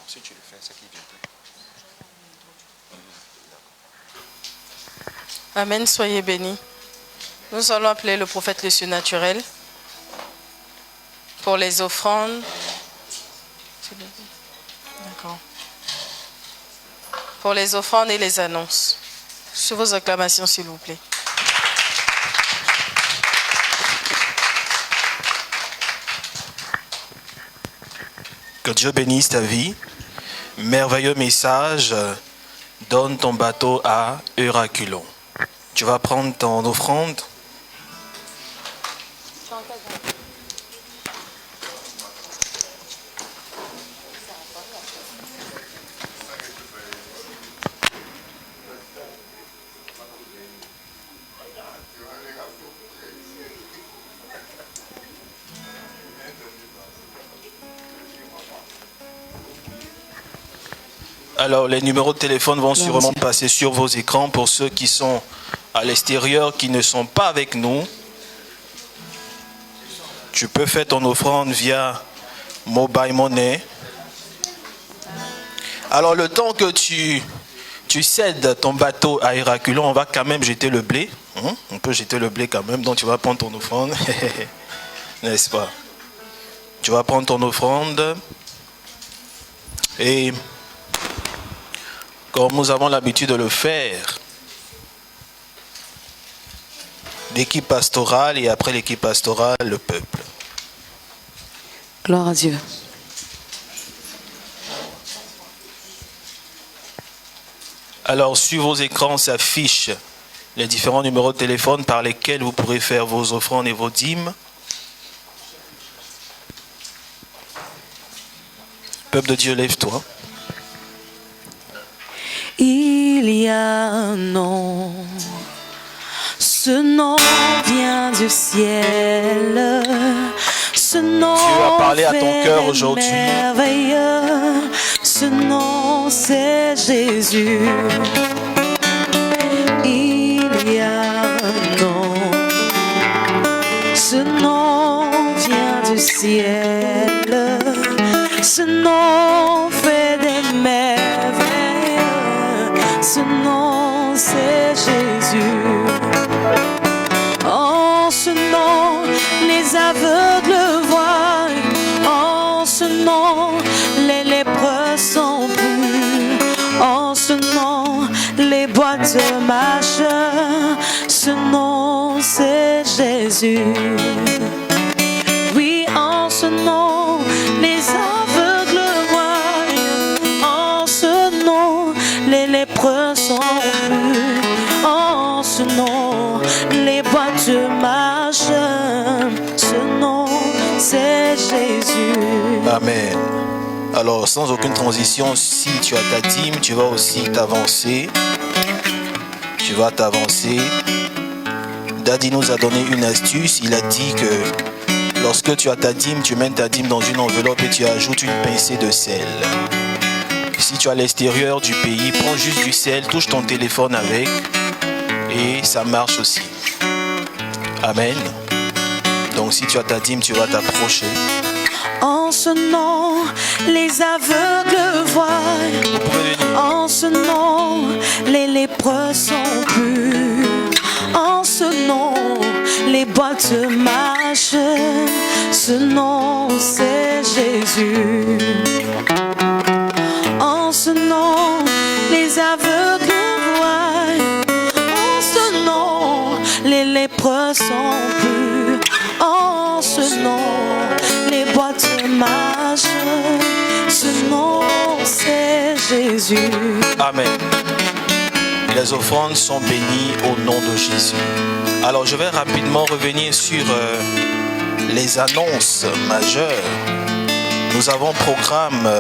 Si tu le fais, c'est qui vient. Amen, soyez bénis. Nous allons appeler le prophète le surnaturel pour les offrandes. D'accord. Pour les offrandes et les annonces. Sur vos acclamations, s'il vous plaît. Que Dieu bénisse ta vie. Merveilleux message. Donne ton bateau à Euraculon. Tu vas prendre ton offrande. Alors, les numéros de téléphone vont sûrement passer sur vos écrans pour ceux qui sont à l'extérieur, qui ne sont pas avec nous. Tu peux faire ton offrande via Mobile Money. Alors, le temps que tu cèdes ton bateau à Euraculon, on va quand même jeter le blé. On peut jeter le blé quand même, donc tu vas prendre ton offrande. N'est-ce pas? Tu vas prendre ton offrande. Et comme nous avons l'habitude de le faire, l'équipe pastorale et après l'équipe pastorale, le peuple. Gloire à Dieu. Alors, sur vos écrans s'affichent les différents numéros de téléphone par lesquels vous pourrez faire vos offrandes et vos dîmes. Peuple de Dieu, lève-toi. Il y a un nom, ce nom vient du ciel, ce nom Dieu a parlé à ton cœur aujourd'hui. merveilleux, ce nom c'est Jésus. Il y a un nom, ce nom vient du ciel, ce nom fait des merveilles. Ce nom c'est Jésus. En ce nom les aveugles voient. En ce nom les lépreux sont purs. En ce nom les boiteux marchent. Ce nom c'est Jésus. Oui, en ce nom les aveugles voient. En ce nom les lépreux sont purs. En ce nom, les boiteux marchent. Ce nom, c'est Jésus. Amen. Alors, sans aucune transition, si tu as ta dîme, tu vas aussi t'avancer. Tu vas t'avancer. Daddy nous a donné une astuce. Il a dit que lorsque tu as ta dîme, tu mets ta dîme dans une enveloppe et tu ajoutes une pincée de sel. Si tu es à l'extérieur du pays, prends juste du sel, touche ton téléphone avec et ça marche aussi. Amen. Donc si tu as ta dîme, tu vas t'approcher. En ce nom, les aveugles voient. Vous pouvez venir. En ce nom, les lépreux sont purs. En ce nom, les boîtes marchent. Ce nom, c'est Jésus. En ce nom, les aveugles voient. En ce nom, les lépreux sont purs. En ce nom, les boîtes marchent. Ce nom, c'est Jésus. Amen. Les offrandes sont bénies au nom de Jésus. Alors je vais rapidement revenir sur les annonces majeures. Nous avons programme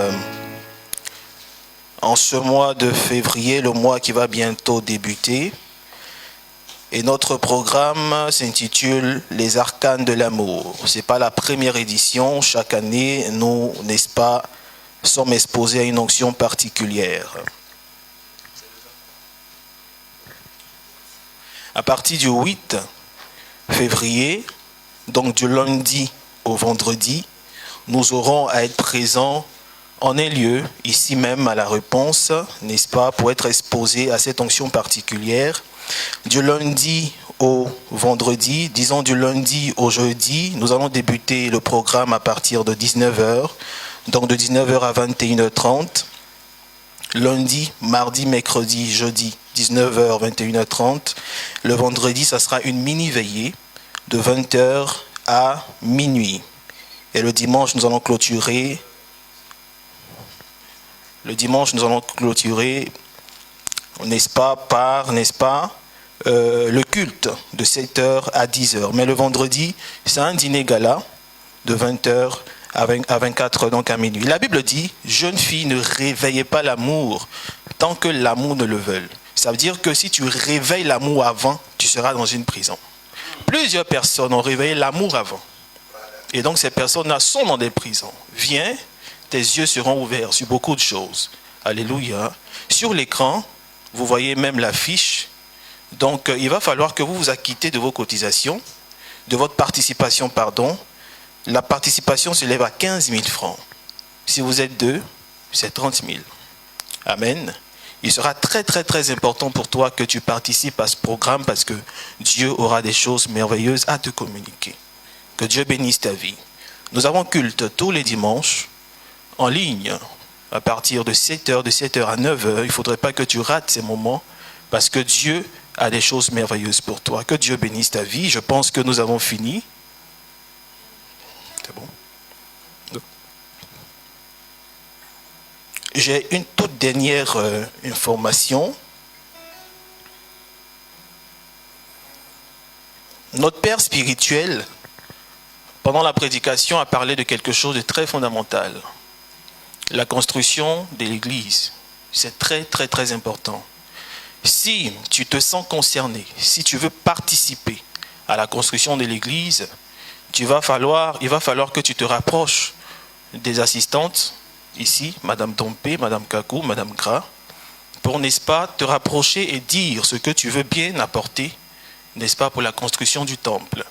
en ce mois de février, le mois qui va bientôt débuter. Et notre programme s'intitule Les Arcanes de l'amour. Ce n'est pas la première édition. Chaque année, nous, n'est-ce pas, sommes exposés à une onction particulière. À partir du 8 février, donc du lundi au vendredi, nous aurons à être présents en un lieu, ici même à la Réponse, n'est-ce pas, pour être exposés à cette onction particulière. Du lundi au vendredi, disons du lundi au jeudi, nous allons débuter le programme à partir de 19h, donc de 19h à 21h30. Lundi, mardi, mercredi, jeudi, 19h, 21h30. Le vendredi, ça sera une mini-veillée de 20h à minuit. Et le dimanche, nous allons clôturer. N'est-ce pas, par, n'est-ce pas, le culte de 7h à 10h. Mais le vendredi, c'est un dîner gala de 20h à 24h, donc à minuit. La Bible dit, jeune fille, ne réveillez pas l'amour tant que l'amour ne le veuille. Ça veut dire que si tu réveilles l'amour avant, tu seras dans une prison. Plusieurs personnes ont réveillé l'amour avant. Et donc ces personnes-là sont dans des prisons. Viens, tes yeux seront ouverts sur beaucoup de choses. Alléluia. Sur l'écran, vous voyez même l'affiche. Donc il va falloir que vous vous acquittez de vos cotisations, de votre participation, pardon. La participation s'élève à 15 000 francs. Si vous êtes deux, c'est 30 000. Amen. Il sera très très très important pour toi que tu participes à ce programme parce que Dieu aura des choses merveilleuses à te communiquer. Que Dieu bénisse ta vie. Nous avons culte tous les dimanches en ligne à partir de 7h, de 7h à 9h. Il ne faudrait pas que tu rates ces moments parce que Dieu a des choses merveilleuses pour toi. Que Dieu bénisse ta vie. Je pense que nous avons fini. C'est bon. J'ai une toute dernière information. Notre Père spirituel, pendant la prédication, a parlé de quelque chose de très fondamental. La construction de l'Église. C'est très, très, très important. Si tu te sens concerné, si tu veux participer à la construction de l'Église, il va falloir que tu te rapproches des assistantes, ici, Madame Dompé, Madame Kakou, Madame Gras, pour, n'est-ce pas, te rapprocher et dire ce que tu veux bien apporter, n'est-ce pas, pour la construction du temple.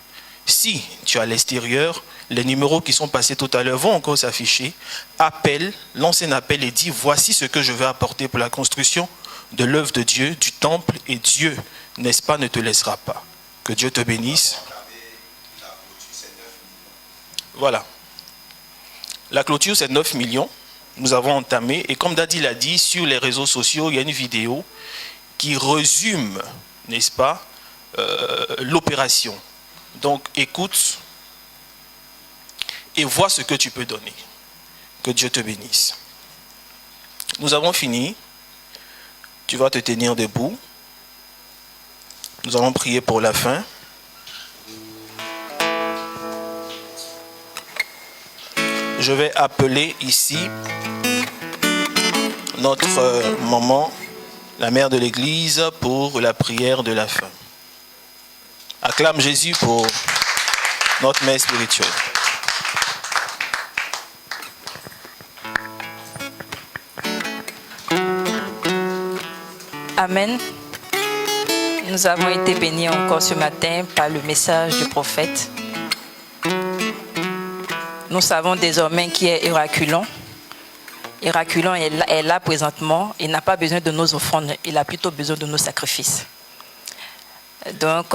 Si tu es à l'extérieur, les numéros qui sont passés tout à l'heure vont encore s'afficher. Appelle, lance un appel et dis, voici ce que je veux apporter pour la construction de l'œuvre de Dieu, du temple, et Dieu, n'est-ce pas, ne te laissera pas. Que Dieu te bénisse. Voilà. La clôture, c'est 9 millions. Nous avons entamé. Et comme Daddy l'a dit, sur les réseaux sociaux, il y a une vidéo qui résume, n'est-ce pas, l'opération. Donc, écoute et vois ce que tu peux donner. Que Dieu te bénisse. Nous avons fini. Tu vas te tenir debout. Nous allons prier pour la fin. Je vais appeler ici notre maman, la mère de l'église, pour la prière de la fin. Acclame Jésus pour notre mère spirituelle. Amen. Nous avons été bénis encore ce matin par le message du prophète. Nous savons désormais qui est Héraculon. Héraculon est là présentement. Il n'a pas besoin de nos offrandes. Il a plutôt besoin de nos sacrifices. Donc,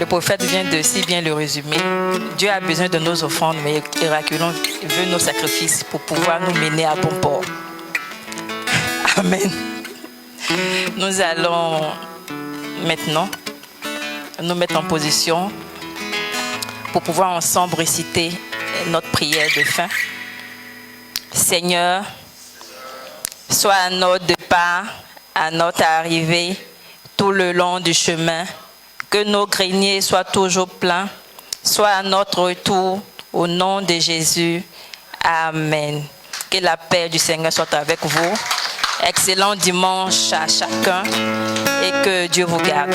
le prophète vient de si bien le résumer. Dieu a besoin de nos offrandes, mais Héraculon veut nos sacrifices pour pouvoir nous mener à bon port. Amen. Nous allons maintenant nous mettre en position pour pouvoir ensemble réciter notre prière de fin. Seigneur, sois à notre départ, à notre arrivée, tout le long du chemin, que nos greniers soient toujours pleins, soit à notre retour, au nom de Jésus. Amen. Que la paix du Seigneur soit avec vous. Excellent dimanche à chacun et que Dieu vous garde.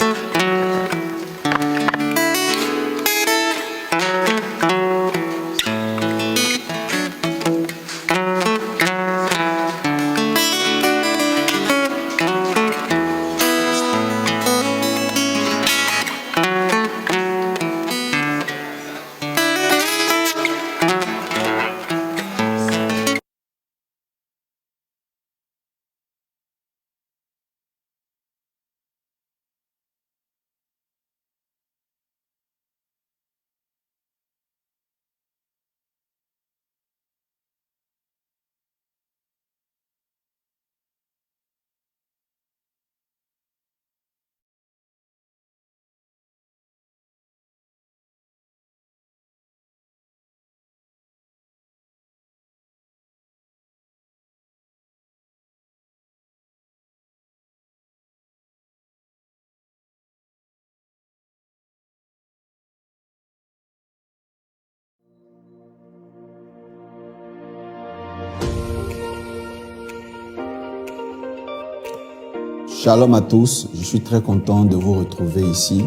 Shalom à tous, je suis très content de vous retrouver ici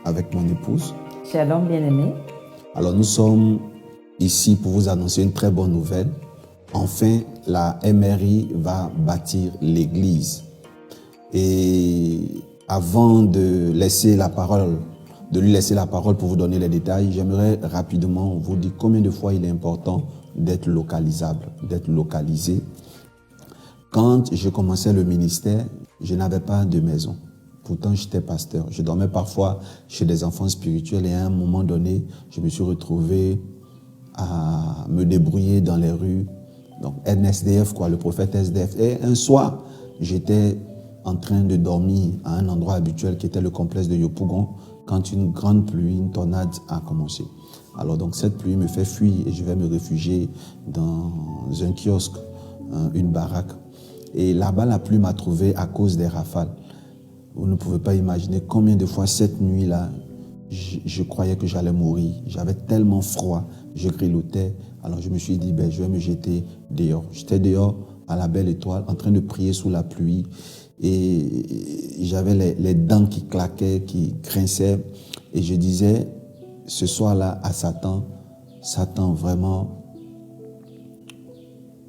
avec mon épouse. Shalom bien-aimé. Alors nous sommes ici pour vous annoncer une très bonne nouvelle. Enfin, la MRI va bâtir l'église. Et avant de lui laisser la parole pour vous donner les détails, j'aimerais rapidement vous dire combien de fois il est important d'être localisable, d'être localisé. Quand je commençais le ministère, je n'avais pas de maison. Pourtant, j'étais pasteur. Je dormais parfois chez des enfants spirituels et à un moment donné, je me suis retrouvé à me débrouiller dans les rues. Donc, NSDF, le prophète SDF. Et un soir, j'étais en train de dormir à un endroit habituel qui était le complexe de Yopougon quand une grande pluie, une tornade a commencé. Alors, donc, cette pluie me fait fuir et je vais me réfugier dans un kiosque, une baraque. Et là-bas, la pluie m'a trouvé à cause des rafales. Vous ne pouvez pas imaginer combien de fois cette nuit-là, je croyais que j'allais mourir. J'avais tellement froid, je grelottais. Alors je me suis dit, je vais me jeter dehors. J'étais dehors à la belle étoile, en train de prier sous la pluie. Et j'avais les dents qui claquaient, qui grinçaient. Et je disais, ce soir-là, à Satan, Satan, vraiment,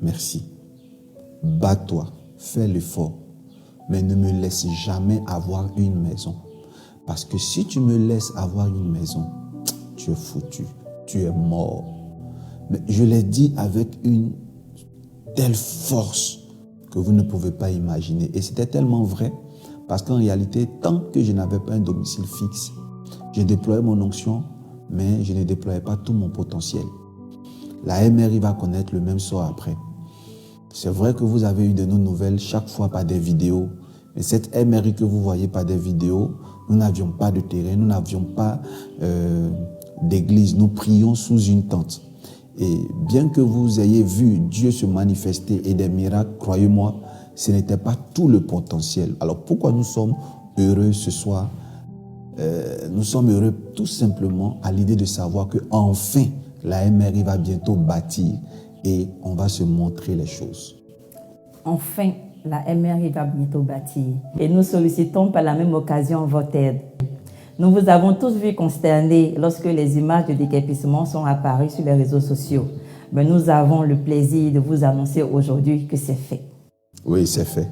merci. Bats-toi, fais l'effort, mais ne me laisse jamais avoir une maison. Parce que si tu me laisses avoir une maison, tu es foutu, tu es mort. Mais je l'ai dit avec une telle force que vous ne pouvez pas imaginer. Et c'était tellement vrai, parce qu'en réalité, tant que je n'avais pas un domicile fixe, je déployais mon onction, mais je ne déployais pas tout mon potentiel. La MRI va connaître le même sort après. C'est vrai que vous avez eu de nos nouvelles chaque fois par des vidéos. Mais cette MRI que vous voyez par des vidéos, nous n'avions pas de terrain, nous n'avions pas d'église. Nous prions sous une tente. Et bien que vous ayez vu Dieu se manifester et des miracles, croyez-moi, ce n'était pas tout le potentiel. Alors pourquoi nous sommes heureux ce soir? nous sommes heureux tout simplement à l'idée de savoir que enfin la MRI va bientôt bâtir et on va se montrer les choses. Enfin, la MRI va bientôt bâtir et nous sollicitons par la même occasion votre aide. Nous vous avons tous vu consternés lorsque les images de déguerpissement sont apparues sur les réseaux sociaux. Mais nous avons le plaisir de vous annoncer aujourd'hui que c'est fait. Oui, c'est fait.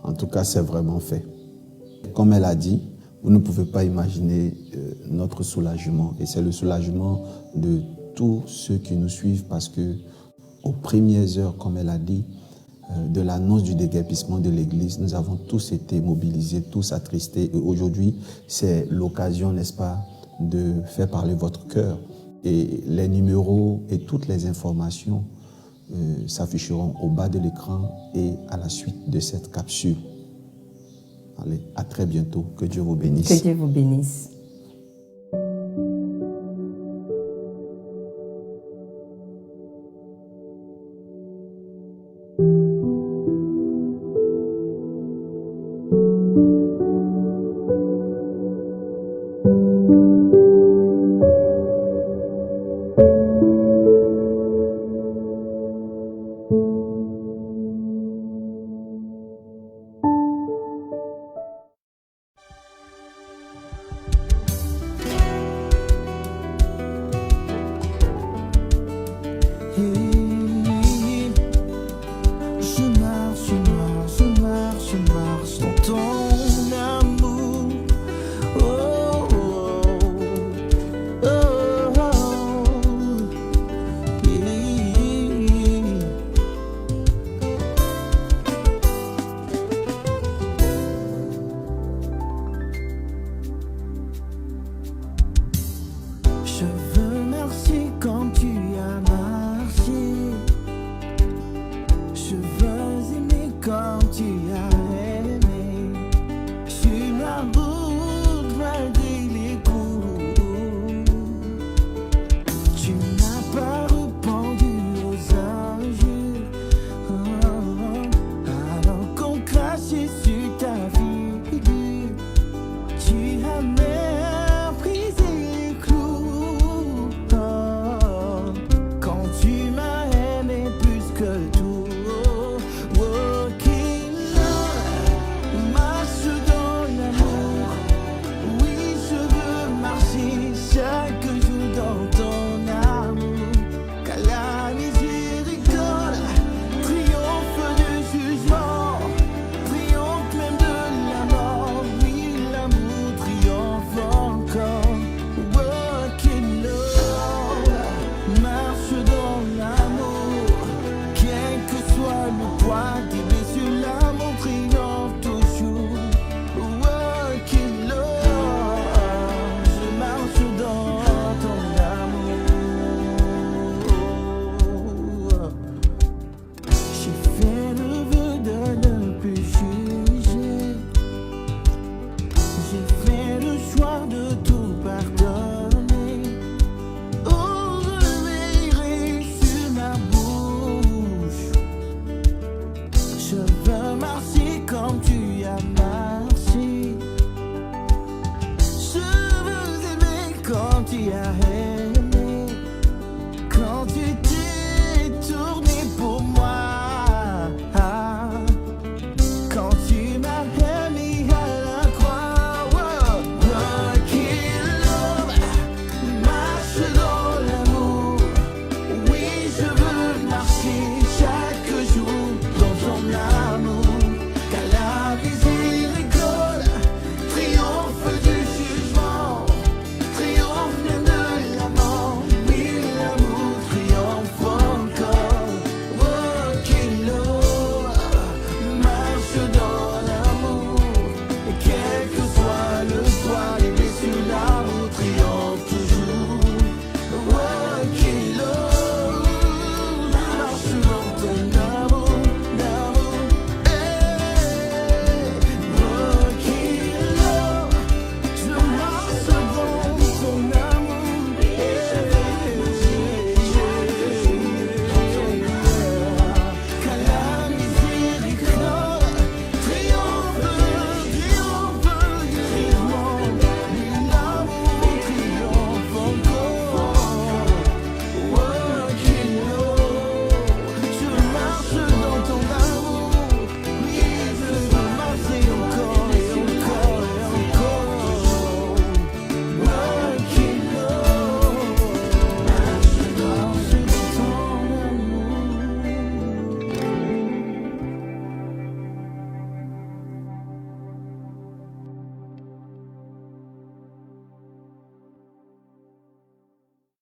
En tout cas, c'est vraiment fait. Comme elle a dit, vous ne pouvez pas imaginer notre soulagement. Et c'est le soulagement de tous ceux qui nous suivent parce que aux premières heures, comme elle a dit, de l'annonce du déguerpissement de l'Église, nous avons tous été mobilisés, tous attristés. Et aujourd'hui, c'est l'occasion, n'est-ce pas, de faire parler votre cœur. Et les numéros et toutes les informations s'afficheront au bas de l'écran et à la suite de cette capsule. Allez, à très bientôt. Que Dieu vous bénisse. Que Dieu vous bénisse.